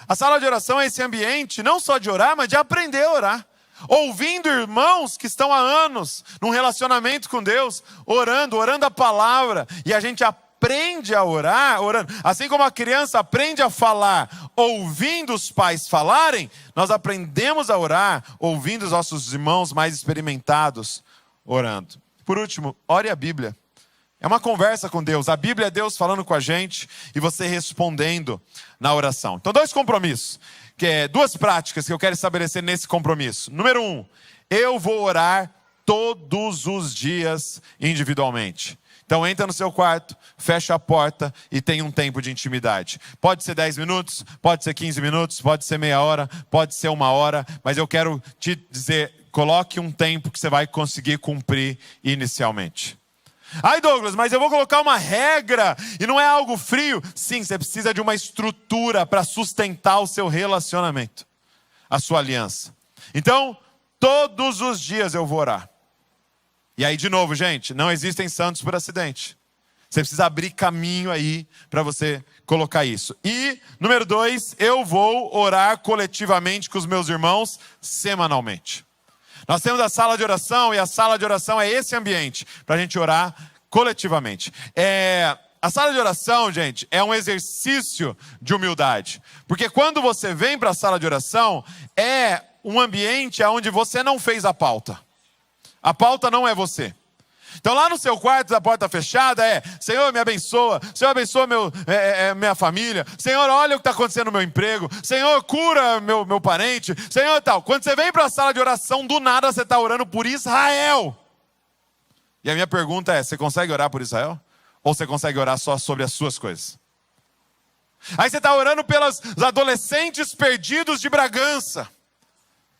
A sala de oração é esse ambiente não só de orar, mas de aprender a orar. Ouvindo irmãos que estão há anos num relacionamento com Deus, orando a palavra, e a gente aprende a orar, orando. Assim como a criança aprende a falar, ouvindo os pais falarem, nós aprendemos a orar, ouvindo os nossos irmãos mais experimentados, orando. Por último, ore a Bíblia. É uma conversa com Deus. A Bíblia é Deus falando com a gente e você respondendo na oração. Então, 2 compromissos. Duas práticas que eu quero estabelecer nesse compromisso. Número 1, eu vou orar todos os dias individualmente. Então entra no seu quarto, fecha a porta e tem um tempo de intimidade. Pode ser 10 minutos, pode ser 15 minutos, pode ser meia hora, pode ser 1 hora, mas eu quero te dizer, coloque um tempo que você vai conseguir cumprir inicialmente. Ai, Douglas, mas eu vou colocar uma regra e não é algo frio. Sim, você precisa de uma estrutura para sustentar o seu relacionamento, a sua aliança. Então, todos os dias eu vou orar. E aí, de novo, gente, não existem santos por acidente. Você precisa abrir caminho aí para você colocar isso. E, número 2, eu vou orar coletivamente com os meus irmãos semanalmente. Nós temos a sala de oração, e a sala de oração é esse ambiente para a gente orar coletivamente. A sala de oração, gente, é um exercício de humildade. Porque quando você vem para a sala de oração, é um ambiente onde você não fez a pauta. A pauta não é você. Então lá no seu quarto, da porta fechada, Senhor, me abençoa. Senhor, abençoa minha família. Senhor, olha o que está acontecendo no meu emprego. Senhor, cura meu parente. Senhor, tal. Quando você vem para a sala de oração, do nada você está orando por Israel. E a minha pergunta é, você consegue orar por Israel? Ou você consegue orar só sobre as suas coisas? Aí você está orando pelos adolescentes perdidos de Bragança.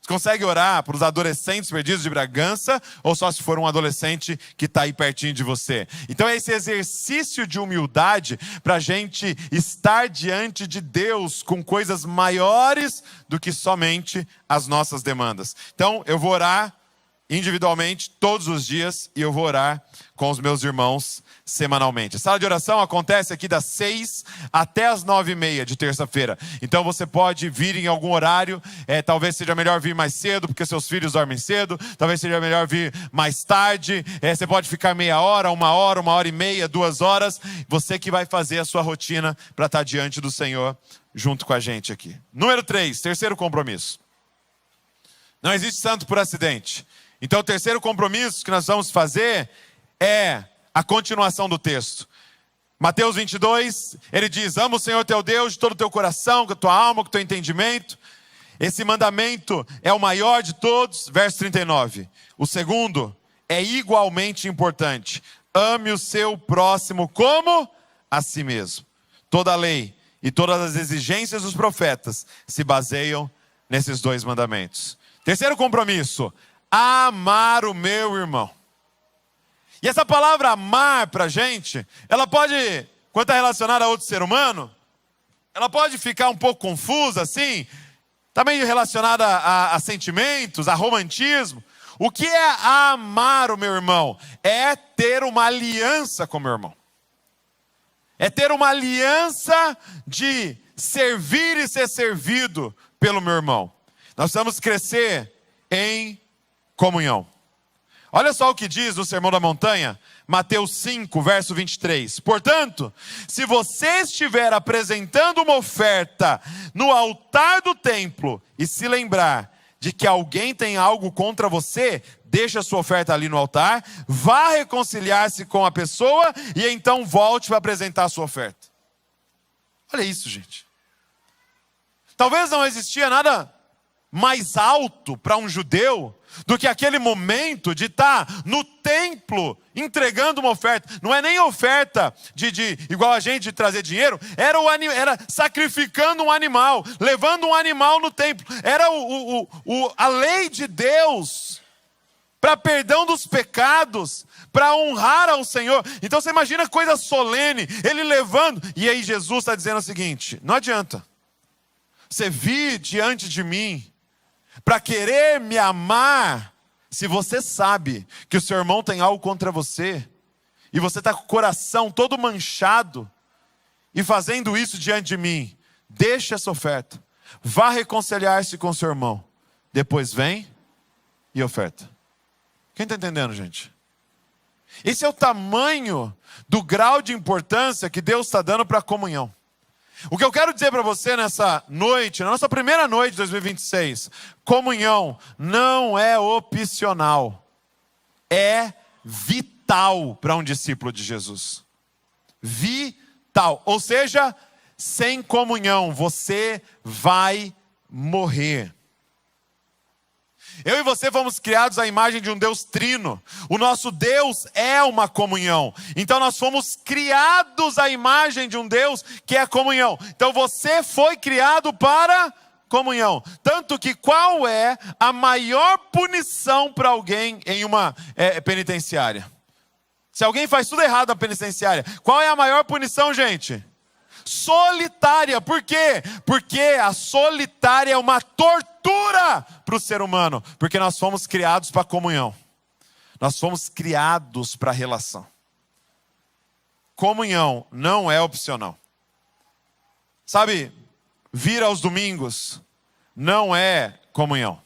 Consegue orar para os adolescentes perdidos de Bragança, ou só se for um adolescente que está aí pertinho de você? Então é esse exercício de humildade para a gente estar diante de Deus com coisas maiores do que somente as nossas demandas. Então eu vou orar individualmente todos os dias e eu vou orar com os meus irmãos semanalmente. A sala de oração acontece aqui das 6 até as 9h30 de terça-feira. Então você pode vir em algum horário, talvez seja melhor vir mais cedo, porque seus filhos dormem cedo, talvez seja melhor vir mais tarde, você pode ficar meia hora, 1h30, 2 horas, você que vai fazer a sua rotina para estar diante do Senhor junto com a gente aqui. Número 3, terceiro compromisso. Não existe santo por acidente. Então o terceiro compromisso que nós vamos fazer é a continuação do texto. Mateus 22, ele diz, ama o Senhor teu Deus de todo o teu coração, com a tua alma, com o teu entendimento. Esse mandamento é o maior de todos, verso 39. O segundo é igualmente importante. Ame o seu próximo como a si mesmo. Toda a lei e todas as exigências dos profetas se baseiam nesses 2 mandamentos. Terceiro compromisso, amar o meu irmão. E essa palavra amar para a gente, ela pode, quando está relacionada a outro ser humano, ela pode ficar um pouco confusa assim, está meio relacionada a sentimentos, a romantismo. O que é amar o meu irmão? É ter uma aliança com o meu irmão. É ter uma aliança de servir e ser servido pelo meu irmão. Nós precisamos crescer em comunhão. Olha só o que diz no Sermão da Montanha, Mateus 5, verso 23. Portanto, se você estiver apresentando uma oferta no altar do templo e se lembrar de que alguém tem algo contra você, deixe a sua oferta ali no altar, vá reconciliar-se com a pessoa e então volte para apresentar a sua oferta. Olha isso, gente. Talvez não existia nada mais alto para um judeu do que aquele momento de estar no templo entregando uma oferta. Não é nem oferta igual a gente de trazer dinheiro, era sacrificando um animal, levando um animal no templo. Era a lei de Deus para perdão dos pecados, para honrar ao Senhor. Então você imagina coisa solene, ele levando. E aí Jesus está dizendo o seguinte: não adianta você vir diante de mim para querer me amar, se você sabe que o seu irmão tem algo contra você, e você está com o coração todo manchado, e fazendo isso diante de mim. Deixe essa oferta, vá reconciliar-se com o seu irmão, depois vem e oferta. Quem está entendendo, gente? Esse é o tamanho do grau de importância que Deus está dando para a comunhão. O que eu quero dizer para você nessa noite, na nossa primeira noite de 2026, comunhão não é opcional, é vital para um discípulo de Jesus. Vital, ou seja, sem comunhão você vai morrer. Eu e você fomos criados à imagem de um Deus trino. O nosso Deus é uma comunhão. Então nós fomos criados à imagem de um Deus que é comunhão. Então você foi criado para comunhão. Tanto que qual é a maior punição para alguém em uma penitenciária? Se alguém faz tudo errado na penitenciária, qual é a maior punição, gente? Solitária. Por quê? Porque a solitária é uma tortura para o ser humano. Porque nós fomos criados para comunhão. Nós fomos criados para relação. Comunhão não é opcional. Sabe, vir aos domingos não é comunhão.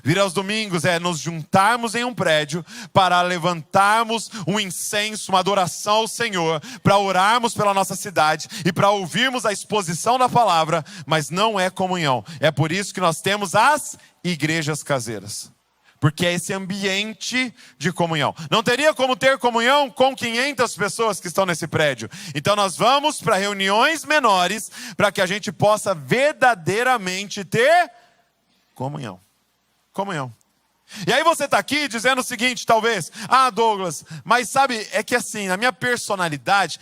Vir aos domingos é nos juntarmos em um prédio para levantarmos um incenso, uma adoração ao Senhor, para orarmos pela nossa cidade e para ouvirmos a exposição da palavra, mas não é comunhão. É por isso que nós temos as igrejas caseiras, porque é esse ambiente de comunhão. Não teria como ter comunhão com 500 pessoas que estão nesse prédio. Então nós vamos para reuniões menores para que a gente possa verdadeiramente ter comunhão. Comunhão. E aí você está aqui dizendo o seguinte, talvez: ah, Douglas, mas sabe, é que assim, a minha personalidade,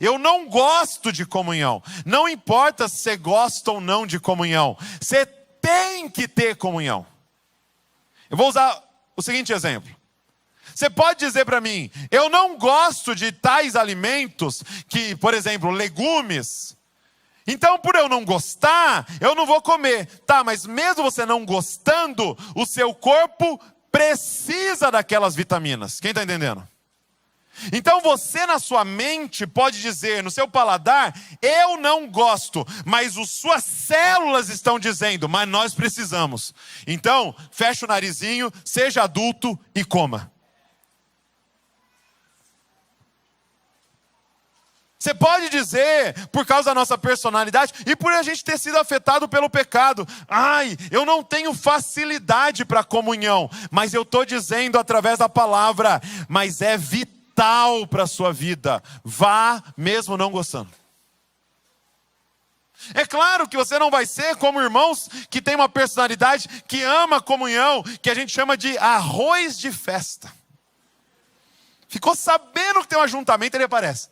eu não gosto de comunhão. Não importa se você gosta ou não de comunhão, você tem que ter comunhão. Eu vou usar o seguinte exemplo. Você pode dizer para mim: eu não gosto de tais alimentos, que, por exemplo, legumes. Então, por eu não gostar, eu não vou comer. Tá, mas mesmo você não gostando, o seu corpo precisa daquelas vitaminas. Quem está entendendo? Então você na sua mente pode dizer, no seu paladar: eu não gosto, mas as suas células estão dizendo: mas nós precisamos. Então, fecha o narizinho, seja adulto e coma. Você pode dizer, por causa da nossa personalidade e por a gente ter sido afetado pelo pecado: ai, eu não tenho facilidade para comunhão. Mas eu estou dizendo através da palavra: mas é vital para a sua vida. Vá mesmo não gostando. É claro que você não vai ser como irmãos que tem uma personalidade que ama a comunhão, que a gente chama de arroz de festa. Ficou sabendo que tem um ajuntamento, ele aparece.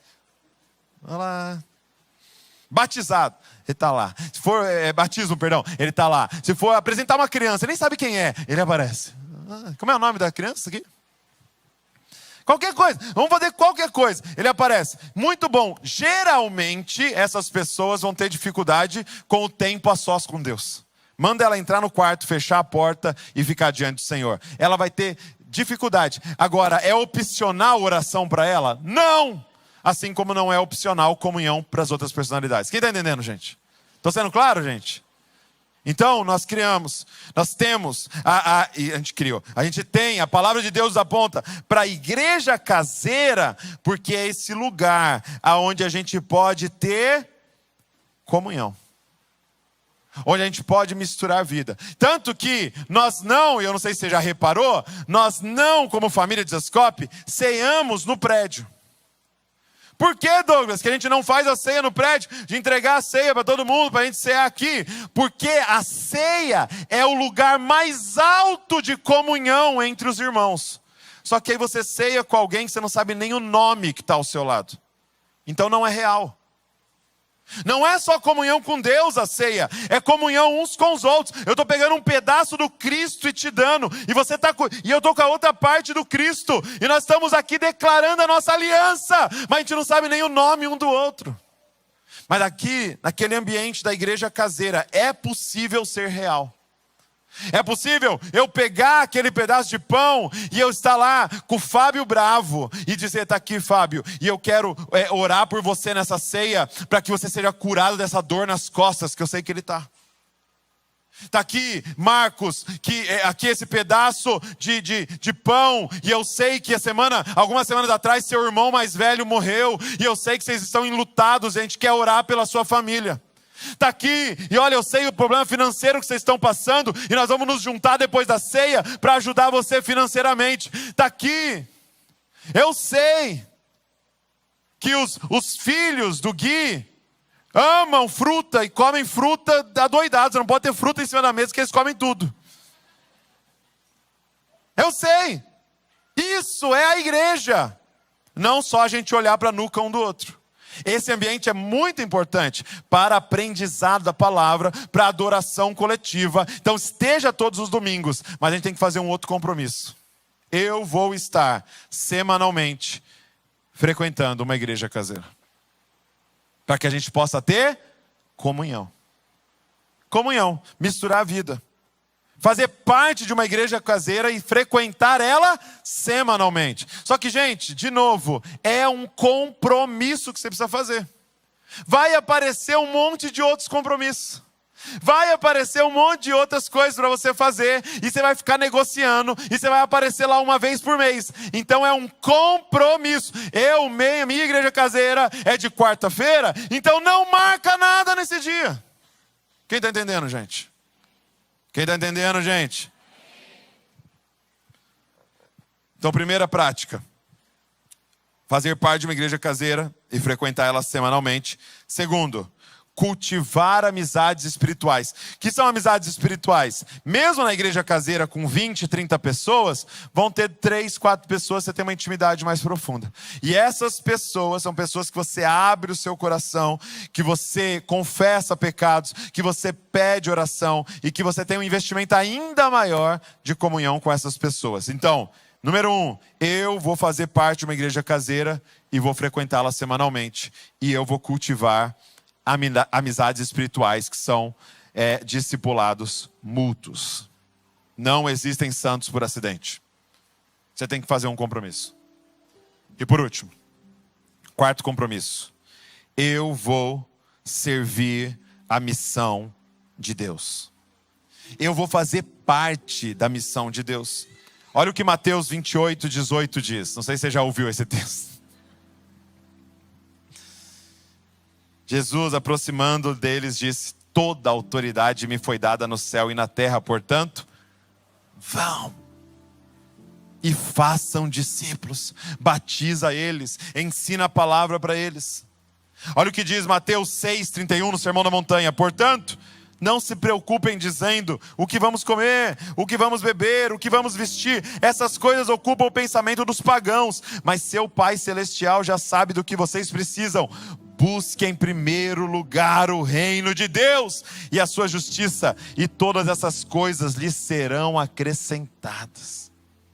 Olha lá. Batizado, ele está lá. Se for batismo, perdão, ele está lá. Se for apresentar uma criança, nem sabe quem é, ele aparece. Como é o nome da criança aqui? Qualquer coisa, vamos fazer qualquer coisa, ele aparece. Muito bom. Geralmente essas pessoas vão ter dificuldade com o tempo a sós com Deus. Manda ela entrar no quarto, fechar a porta e ficar diante do Senhor. Ela vai ter dificuldade. Agora, é opcional oração para ela? Não! Assim como não é opcional comunhão para as outras personalidades. Quem está entendendo, gente? Estou sendo claro, gente? Então, nós temos, a gente tem, a palavra de Deus aponta para a igreja caseira, porque é esse lugar onde a gente pode ter comunhão. Onde a gente pode misturar a vida. Tanto que nós não, eu não sei se você já reparou, nós não, como família de Zascope, ceamos no prédio. Por que, Douglas, que a gente não faz a ceia no prédio, de entregar a ceia para todo mundo, para a gente cear aqui? Porque a ceia é o lugar mais alto de comunhão entre os irmãos. Só que aí você ceia com alguém que você não sabe nem o nome que está ao seu lado. Então não é real. Não é só comunhão com Deus a ceia, é comunhão uns com os outros. Eu estou pegando um pedaço do Cristo e te dando, e eu estou com a outra parte do Cristo, e nós estamos aqui declarando a nossa aliança, mas a gente não sabe nem o nome um do outro. Mas aqui, naquele ambiente da igreja caseira, é possível ser real. É possível eu pegar aquele pedaço de pão e eu estar lá com o Fábio Bravo e dizer: está aqui, Fábio, e eu quero orar por você nessa ceia, para que você seja curado dessa dor nas costas, que eu sei que ele está. Está aqui, Marcos, aqui esse pedaço de pão, e eu sei que algumas semanas atrás, seu irmão mais velho morreu, e eu sei que vocês estão enlutados, e a gente quer orar pela sua família. Está aqui, e olha, eu sei o problema financeiro que vocês estão passando, e nós vamos nos juntar depois da ceia para ajudar você financeiramente. Está aqui, eu sei que os filhos do Gui amam fruta e comem fruta adoidados. Não pode ter fruta em cima da mesa, que eles comem tudo. Eu sei, isso é a igreja, não só a gente olhar para a nuca um do outro. Esse ambiente é muito importante para aprendizado da palavra, para adoração coletiva. Então esteja todos os domingos, mas a gente tem que fazer um outro compromisso. Eu vou estar semanalmente frequentando uma igreja caseira, para que a gente possa ter comunhão. Comunhão, misturar a vida. Fazer parte de uma igreja caseira e frequentar ela semanalmente. Só que, gente, de novo, é um compromisso que você precisa fazer. Vai aparecer um monte de outros compromissos. Vai aparecer um monte de outras coisas para você fazer, e você vai ficar negociando, e você vai aparecer lá uma vez por mês. Então é um compromisso. Minha igreja caseira é de quarta-feira, então não marca nada nesse dia. Quem está entendendo, gente? Quem está entendendo, gente? Então, primeira prática: fazer parte de uma igreja caseira e frequentar ela semanalmente. Segundo, cultivar amizades espirituais. O que são amizades espirituais? Mesmo na igreja caseira com 20, 30 pessoas, vão ter 3, 4 pessoas que você tem uma intimidade mais profunda. E essas pessoas são pessoas que você abre o seu coração, que você confessa pecados, que você pede oração e que você tem um investimento ainda maior de comunhão com essas pessoas. Então, número 1, eu vou fazer parte de uma igreja caseira e vou frequentá-la semanalmente. E eu vou cultivar amizades espirituais, que são discipulados mútuos. Não existem santos por acidente. Você tem que fazer um compromisso. E por último, quarto compromisso: eu vou servir a missão de Deus. Eu vou fazer parte da missão de Deus. Olha o que Mateus 28, 18 diz. Não sei se você já ouviu esse texto. Jesus, aproximando deles, disse: toda a autoridade me foi dada no céu e na terra, portanto, vão e façam discípulos, batiza eles, ensina a palavra para eles. Olha o que diz Mateus 6:31 no Sermão da Montanha: portanto, não se preocupem dizendo o que vamos comer, o que vamos beber, o que vamos vestir. Essas coisas ocupam o pensamento dos pagãos, mas seu Pai Celestial já sabe do que vocês precisam. Busque em primeiro lugar o reino de Deus e a sua justiça, e todas essas coisas lhes serão acrescentadas.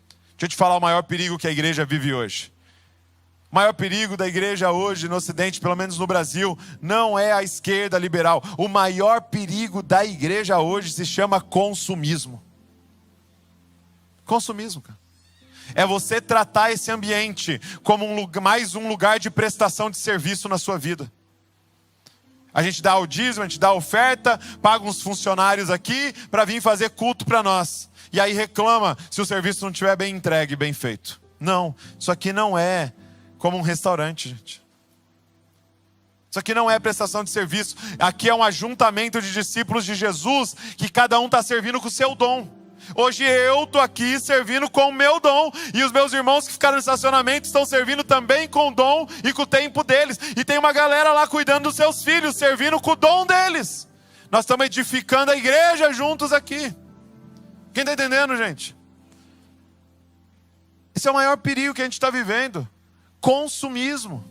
Deixa eu te falar o maior perigo que a igreja vive hoje. O maior perigo da igreja hoje no Ocidente, pelo menos no Brasil, não é a esquerda liberal. O maior perigo da igreja hoje se chama consumismo. Consumismo, cara. É você tratar esse ambiente como mais um lugar de prestação de serviço na sua vida. A gente dá o dízimo, a gente dá a oferta, paga uns funcionários aqui para vir fazer culto para nós. E aí reclama se o serviço não estiver bem entregue, bem feito. Não, isso aqui não é como um restaurante, gente. Isso aqui não é prestação de serviço. Aqui é um ajuntamento de discípulos de Jesus, que cada um está servindo com o seu dom. Hoje eu estou aqui servindo com o meu dom. E os meus irmãos que ficaram no estacionamento estão servindo também com o dom e com o tempo deles. E tem uma galera lá cuidando dos seus filhos, servindo com o dom deles. Nós estamos edificando a igreja juntos aqui. Quem está entendendo, gente? Esse é o maior perigo que a gente está vivendo. Consumismo.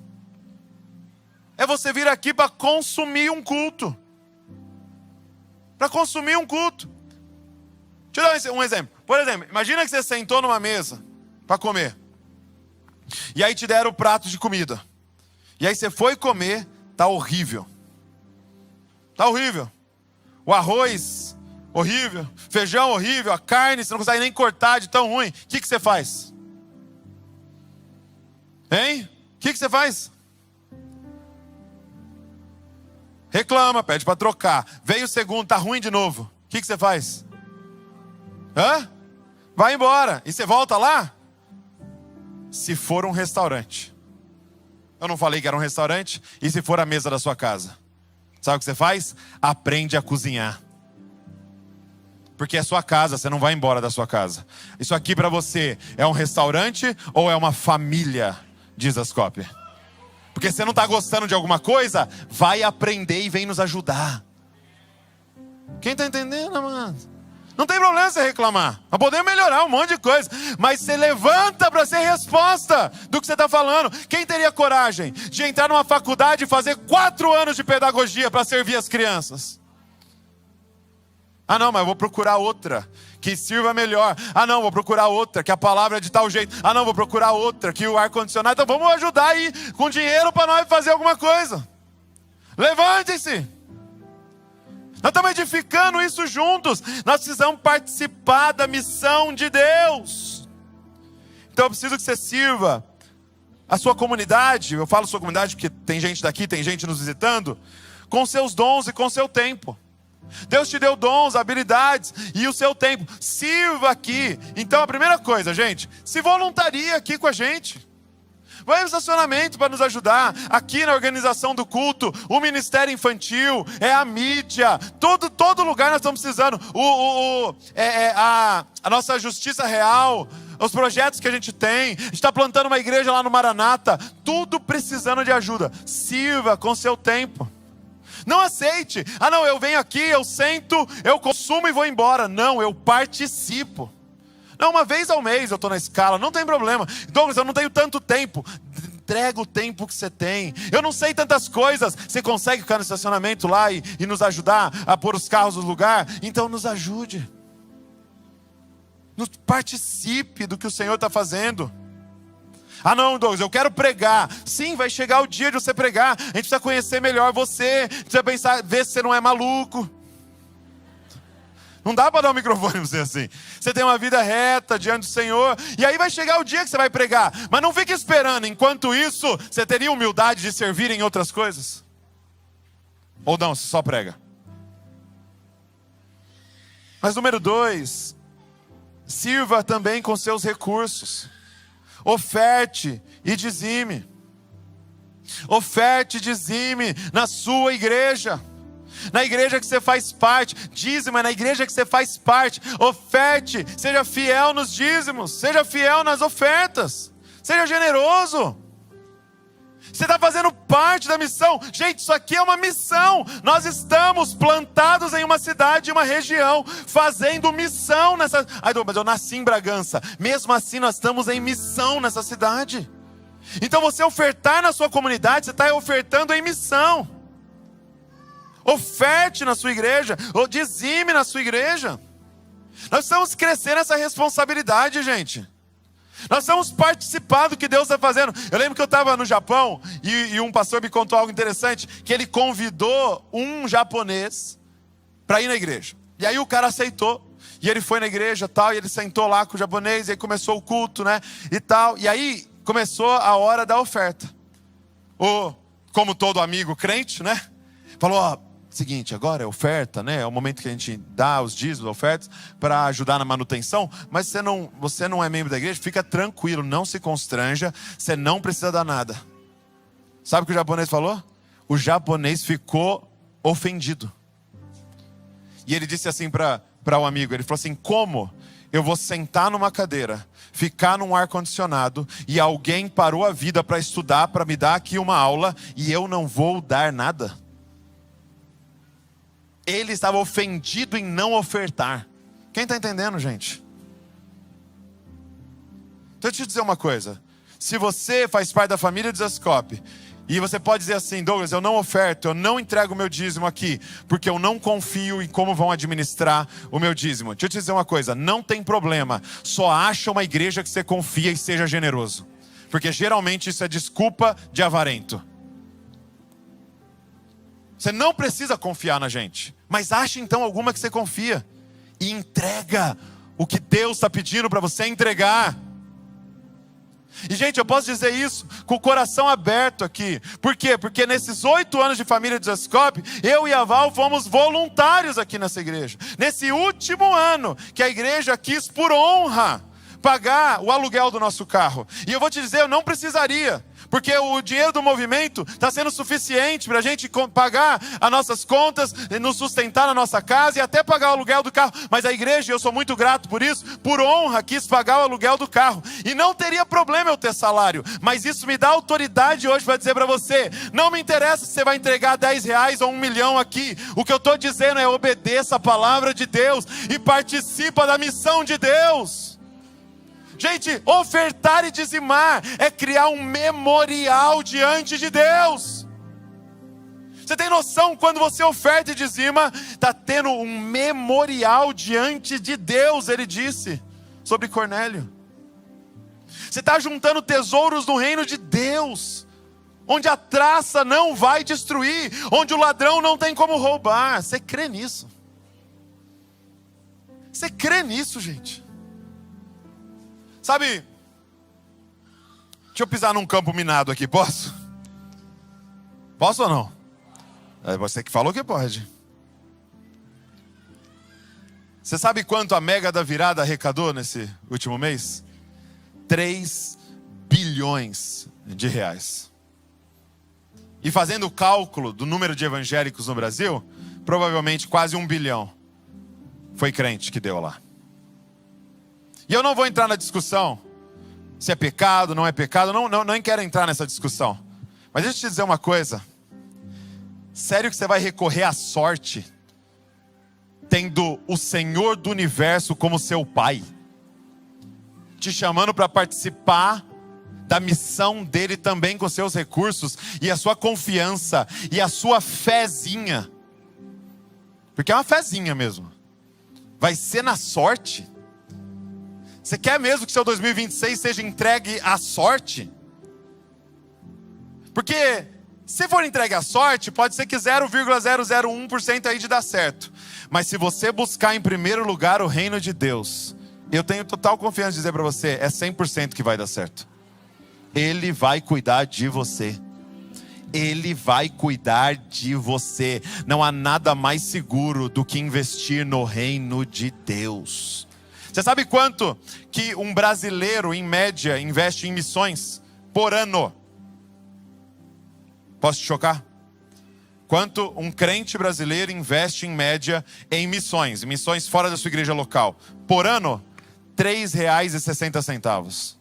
É você vir aqui para consumir um culto. Para consumir um culto. Deixa eu dar um exemplo. Por exemplo, imagina que você sentou numa mesa para comer. E aí te deram o prato de comida. E aí você foi comer, tá horrível. Tá horrível. O arroz, horrível. Feijão, horrível. A carne, você não consegue nem cortar de tão ruim. O que você faz? Hein? O que você faz? Reclama, pede para trocar. Veio o segundo, tá ruim de novo. O que você faz? Hã? Vai embora. E você volta lá? Se for um restaurante. Eu não falei que era um restaurante. E se for a mesa da sua casa? Sabe o que você faz? Aprende a cozinhar. Porque é sua casa, você não vai embora da sua casa. Isso aqui para você é um restaurante ou é uma família? Diz Ascope. Porque você não está gostando de alguma coisa, vai aprender e vem nos ajudar. Quem está entendendo, mano? Não tem problema você reclamar. Nós podemos melhorar um monte de coisa. Mas você levanta para ser resposta do que você está falando. Quem teria coragem de entrar numa faculdade e fazer 4 anos de pedagogia para servir as crianças? Ah não, mas eu vou procurar outra que sirva melhor. Ah não, vou procurar outra que a palavra é de tal jeito. Ah não, vou procurar outra que o ar-condicionado. Então vamos ajudar aí com dinheiro para nós fazer alguma coisa. Levantem-se. Nós estamos edificando isso juntos. Nós precisamos participar da missão de Deus. Então eu preciso que você sirva a sua comunidade. Eu falo sua comunidade porque tem gente daqui, tem gente nos visitando. Com seus dons e com seu tempo. Deus te deu dons, habilidades e o seu tempo. Sirva aqui. Então a primeira coisa, gente, se voluntaria aqui com a gente. Vai no estacionamento para nos ajudar. Aqui na organização do culto, o ministério infantil, a mídia, todo lugar nós estamos precisando. A nossa justiça real, os projetos que a gente tem. A gente está plantando uma igreja lá no Maranata. Tudo precisando de ajuda. Sirva com seu tempo. Não aceite. Ah não, eu venho aqui, eu sento, eu consumo e vou embora. Não, eu participo. Não, uma vez ao mês eu estou na escala, não tem problema. Douglas, eu não tenho tanto tempo. Entrega o tempo que você tem. Eu não sei tantas coisas. Você consegue ficar no estacionamento lá e nos ajudar a pôr os carros no lugar? Então nos ajude. Participe do que o Senhor está fazendo. Ah não, Douglas, eu quero pregar. Sim, vai chegar o dia de você pregar. A gente precisa conhecer melhor você. Precisa pensar, ver se você não é maluco. Não dá para dar um microfone para você assim. Você tem uma vida reta diante do Senhor. E aí vai chegar o dia que você vai pregar. Mas não fique esperando. Enquanto isso, você teria humildade de servir em outras coisas? Ou não, você só prega? Mas número 2, sirva também com seus recursos. Oferte e dizime. Oferte e dizime na sua igreja. Na igreja que você faz parte. Dízimo na igreja que você faz parte. Oferte, seja fiel nos dízimos. Seja fiel nas ofertas. Seja generoso. Você está fazendo parte da missão. Gente, isso aqui é uma missão. Nós estamos plantados em uma cidade, uma região, fazendo missão nessa... Ai, mas eu nasci em Bragança. Mesmo assim, nós estamos em missão nessa cidade. Então você ofertar na sua comunidade, você está ofertando em missão. Oferte na sua igreja, ou dizime na sua igreja. Nós precisamos crescer nessa responsabilidade, gente. Nós vamos participar do que Deus está fazendo. Eu lembro que eu estava no Japão e um pastor me contou algo interessante, que ele convidou um japonês para ir na igreja. E aí o cara aceitou. E ele foi na igreja tal, e ele sentou lá com o japonês, e aí começou o culto, né? E tal. E aí começou a hora da oferta. Como todo amigo crente, né? Falou, ó, seguinte, agora é oferta, né? É o momento que a gente dá os dízimos, ofertas, para ajudar na manutenção. Mas você não é membro da igreja, fica tranquilo, não se constranja, você não precisa dar nada. Sabe o que o japonês falou? O japonês ficou ofendido. E ele disse assim para o amigo, ele falou assim, como eu vou sentar numa cadeira, ficar num ar-condicionado, e alguém parou a vida para estudar, para me dar aqui uma aula, e eu não vou dar nada? Ele estava ofendido em não ofertar. Quem está entendendo, gente? Então deixa eu te dizer uma coisa. Se você faz parte da família Desascope, e você pode dizer assim: Douglas, eu não oferto, eu não entrego o meu dízimo aqui, porque eu não confio em como vão administrar o meu dízimo. Deixa eu te dizer uma coisa, não tem problema. Só acha uma igreja que você confia e seja generoso. Porque geralmente isso é desculpa de avarento. Você não precisa confiar na gente, mas acha então alguma que você confia. E entrega o que Deus está pedindo para você entregar. E gente, eu posso dizer isso com o coração aberto aqui. Por quê? Porque nesses 8 anos de família Desascope, eu e a Val fomos voluntários aqui nessa igreja. Nesse último ano que a igreja quis, por honra, pagar o aluguel do nosso carro. E eu vou te dizer, eu não precisaria, porque o dinheiro do movimento está sendo suficiente para a gente pagar as nossas contas, nos sustentar na nossa casa e até pagar o aluguel do carro. Mas a igreja, eu sou muito grato por isso, por honra, quis pagar o aluguel do carro. E não teria problema eu ter salário, mas isso me dá autoridade hoje para dizer para você: não me interessa se você vai entregar 10 reais ou 1 milhão aqui. O que eu estou dizendo é: obedeça a palavra de Deus e participa da missão de Deus. Gente, ofertar e dizimar é criar um memorial diante de Deus. Você tem noção, quando você oferta e dizima, está tendo um memorial diante de Deus, ele disse sobre Cornélio. Você está juntando tesouros no reino de Deus, onde a traça não vai destruir, onde o ladrão não tem como roubar. Você crê nisso? Você crê nisso, gente? Sabe, deixa eu pisar num campo minado aqui, posso? Posso ou não? É você que falou que pode. Você sabe quanto a Mega da Virada arrecadou nesse último mês? 3 bilhões de reais. E fazendo o cálculo do número de evangélicos no Brasil, provavelmente quase 1 bilhão foi crente que deu lá. E eu não vou entrar na discussão se é pecado, não é pecado, nem quero entrar nessa discussão. Mas deixa eu te dizer uma coisa. Sério que você vai recorrer à sorte, tendo o Senhor do Universo como seu pai, te chamando para participar da missão dele também com seus recursos, e a sua confiança, e a sua fezinha, porque é uma fezinha mesmo, vai ser na sorte? Você quer mesmo que seu 2026 seja entregue à sorte? Porque se for entregue à sorte, pode ser que 0,001% aí de dar certo. Mas se você buscar em primeiro lugar o reino de Deus, eu tenho total confiança de dizer para você, é 100% que vai dar certo. Ele vai cuidar de você. Ele vai cuidar de você. Não há nada mais seguro do que investir no reino de Deus. Você sabe quanto que um brasileiro, em média, investe em missões por ano? Posso te chocar? Quanto um crente brasileiro investe, em média, em missões fora da sua igreja local? Por ano, R$ 3,60.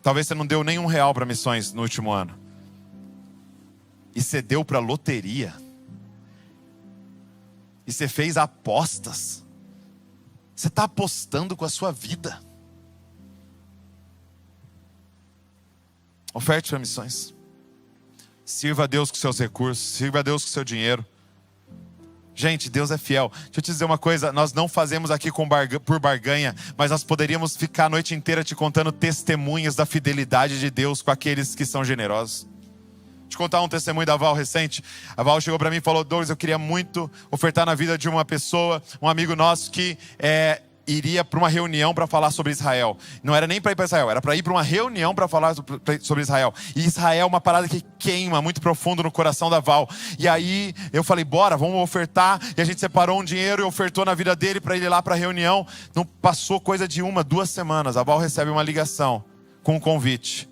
Talvez você não deu nem R$1 para missões no último ano. E você deu para loteria. E você fez apostas. Você está apostando com a sua vida. Oferte para missões. Sirva a Deus com seus recursos. Sirva a Deus com seu dinheiro. Gente, Deus é fiel. Deixa eu te dizer uma coisa. Nós não fazemos aqui por barganha. Mas nós poderíamos ficar a noite inteira te contando testemunhas da fidelidade de Deus com aqueles que são generosos. Deixa eu contar um testemunho da Val recente. A Val chegou para mim e falou: Douglas, eu queria muito ofertar na vida de uma pessoa, um amigo nosso que iria para uma reunião para falar sobre Israel. Não era nem para ir para Israel, era para ir para uma reunião para falar sobre Israel. E Israel é uma parada que queima muito profundo no coração da Val. E aí eu falei: bora, vamos ofertar. E a gente separou um dinheiro e ofertou na vida dele para ele ir lá para a reunião. Não passou coisa de 1, 2 semanas. A Val recebe uma ligação com um convite.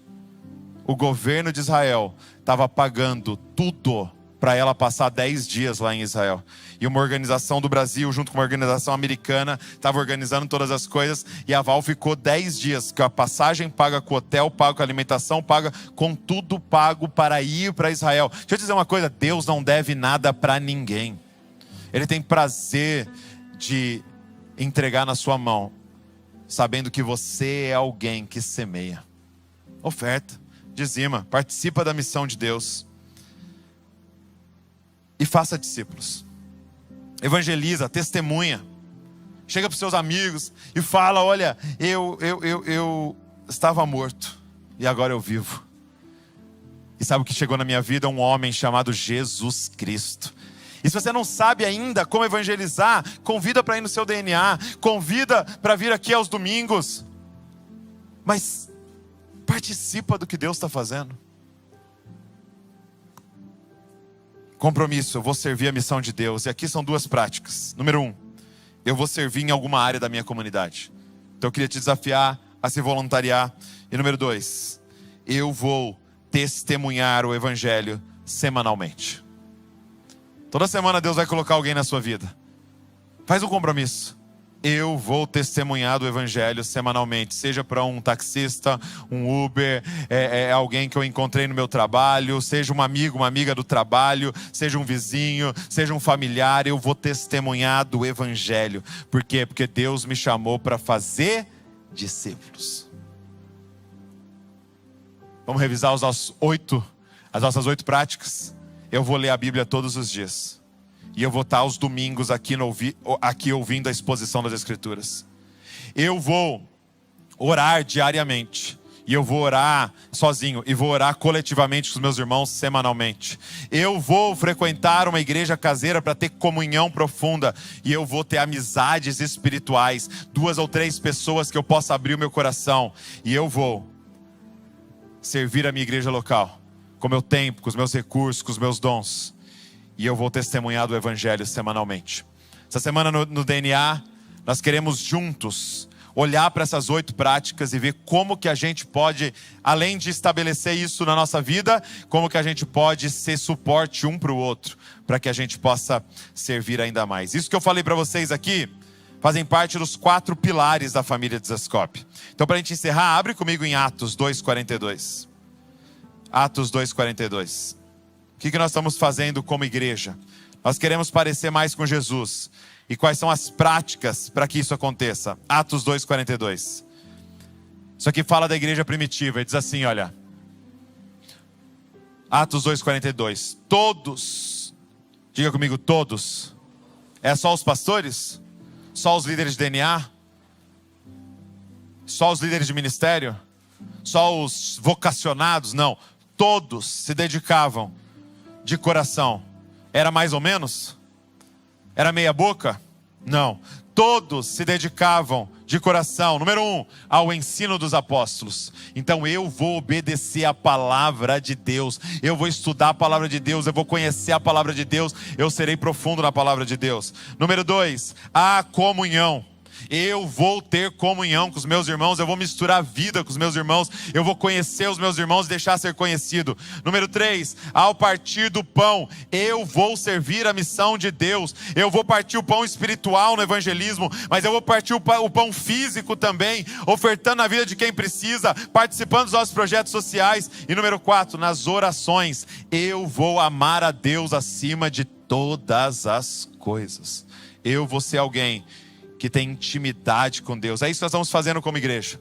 O governo de Israel estava pagando tudo para ela passar 10 dias lá em Israel. E uma organização do Brasil, junto com uma organização americana, estava organizando todas as coisas. E a Val ficou 10 dias, com a passagem paga, com o hotel pago, com a alimentação paga, com tudo pago para ir para Israel. Deixa eu dizer uma coisa, Deus não deve nada para ninguém. Ele tem prazer de entregar na sua mão, sabendo que você é alguém que semeia. Oferta, dizima, participa da missão de Deus. E faça discípulos. Evangeliza, testemunha. Chega para os seus amigos e fala: olha, eu estava morto e agora eu vivo. E sabe o que chegou na minha vida? Um homem chamado Jesus Cristo. E se você não sabe ainda como evangelizar, convida para ir no seu DNA, convida para vir aqui aos domingos. Mas participa do que Deus está fazendo. Compromisso, eu vou servir a missão de Deus. E aqui são 2 práticas. Número 1, eu vou servir em alguma área da minha comunidade. Então eu queria te desafiar a se voluntariar. E número 2, eu vou testemunhar o evangelho semanalmente. Toda semana Deus vai colocar alguém na sua vida. Faz um compromisso. Eu vou testemunhar do evangelho semanalmente. Seja para um taxista, um Uber, alguém que eu encontrei no meu trabalho, seja um amigo, uma amiga do trabalho, seja um vizinho, seja um familiar. Eu vou testemunhar do evangelho. Por quê? Porque Deus me chamou para fazer discípulos. Vamos revisar as nossas 8 práticas. Eu vou ler a Bíblia todos os dias. E eu vou estar aos domingos aqui ouvindo a exposição das Escrituras. Eu vou orar diariamente. E eu vou orar sozinho. E vou orar coletivamente com os meus irmãos semanalmente. Eu vou frequentar uma igreja caseira para ter comunhão profunda. E eu vou ter amizades espirituais. 2 ou 3 pessoas que eu possa abrir o meu coração. E eu vou servir a minha igreja local. Com o meu tempo, com os meus recursos, com os meus dons. E eu vou testemunhar do evangelho semanalmente. Essa semana no DNA, nós queremos juntos olhar para essas 8 práticas e ver como que a gente pode, além de estabelecer isso na nossa vida, como que a gente pode ser suporte um para o outro, para que a gente possa servir ainda mais. Isso que eu falei para vocês aqui, fazem parte dos 4 pilares da família de Zascope. Então, para a gente encerrar, abre comigo em Atos 2:42. Atos 2:42. O que nós estamos fazendo como igreja? Nós queremos parecer mais com Jesus. E quais são as práticas para que isso aconteça? Atos 2:42. Isso aqui fala da igreja primitiva. Ele diz assim, olha. Atos 2:42. Todos. Diga comigo, todos. É só os pastores? Só os líderes de DNA? Só os líderes de ministério? Só os vocacionados? Não. Todos se dedicavam de coração. Era mais ou menos? Era meia boca? Não. Todos se dedicavam de coração, número 1, ao ensino dos apóstolos. Então eu vou obedecer a palavra de Deus. Eu vou estudar a palavra de Deus. Eu vou conhecer a palavra de Deus. Eu serei profundo na palavra de Deus. Número 2, a comunhão. Eu vou ter comunhão com os meus irmãos. Eu vou misturar a vida com os meus irmãos. Eu vou conhecer os meus irmãos e deixar ser conhecido. Número 3, ao partir do pão, eu vou servir a missão de Deus. Eu vou partir o pão espiritual no evangelismo, mas eu vou partir o pão físico também, ofertando a vida de quem precisa, participando dos nossos projetos sociais. E número 4, nas orações, eu vou amar a Deus acima de todas as coisas. Eu vou ser alguém que tem intimidade com Deus. É isso que nós estamos fazendo como igreja.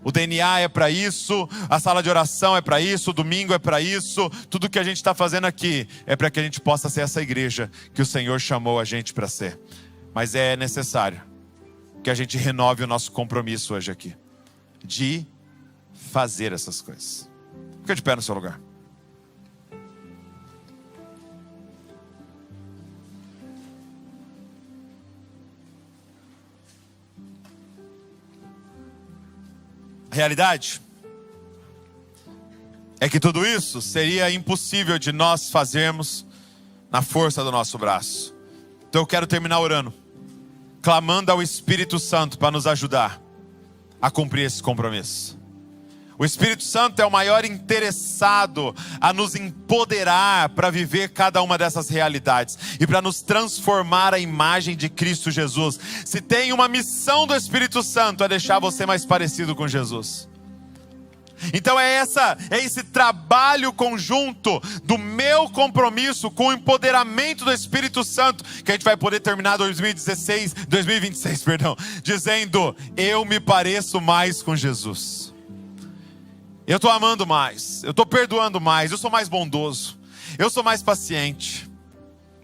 O DNA é para isso, a sala de oração é para isso, o domingo é para isso. Tudo que a gente está fazendo aqui é para que a gente possa ser essa igreja que o Senhor chamou a gente para ser. Mas é necessário que a gente renove o nosso compromisso hoje aqui, de fazer essas coisas. Fica de pé no seu lugar. Realidade é que tudo isso seria impossível de nós fazermos na força do nosso braço. Então eu quero terminar orando, clamando ao Espírito Santo para nos ajudar a cumprir esse compromisso. O Espírito Santo é o maior interessado a nos empoderar para viver cada uma dessas realidades e para nos transformar à imagem de Cristo Jesus. Se tem uma missão do Espírito Santo, é deixar você mais parecido com Jesus. Então é esse trabalho conjunto do meu compromisso com o empoderamento do Espírito Santo que a gente vai poder terminar 2026, dizendo: eu me pareço mais com Jesus. Eu estou amando mais, eu estou perdoando mais, eu sou mais bondoso, eu sou mais paciente,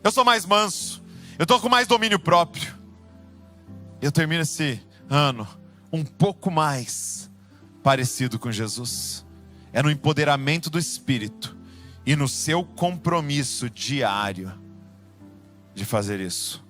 eu sou mais manso, eu estou com mais domínio próprio. Eu termino esse ano um pouco mais parecido com Jesus. É no empoderamento do Espírito e no seu compromisso diário de fazer isso.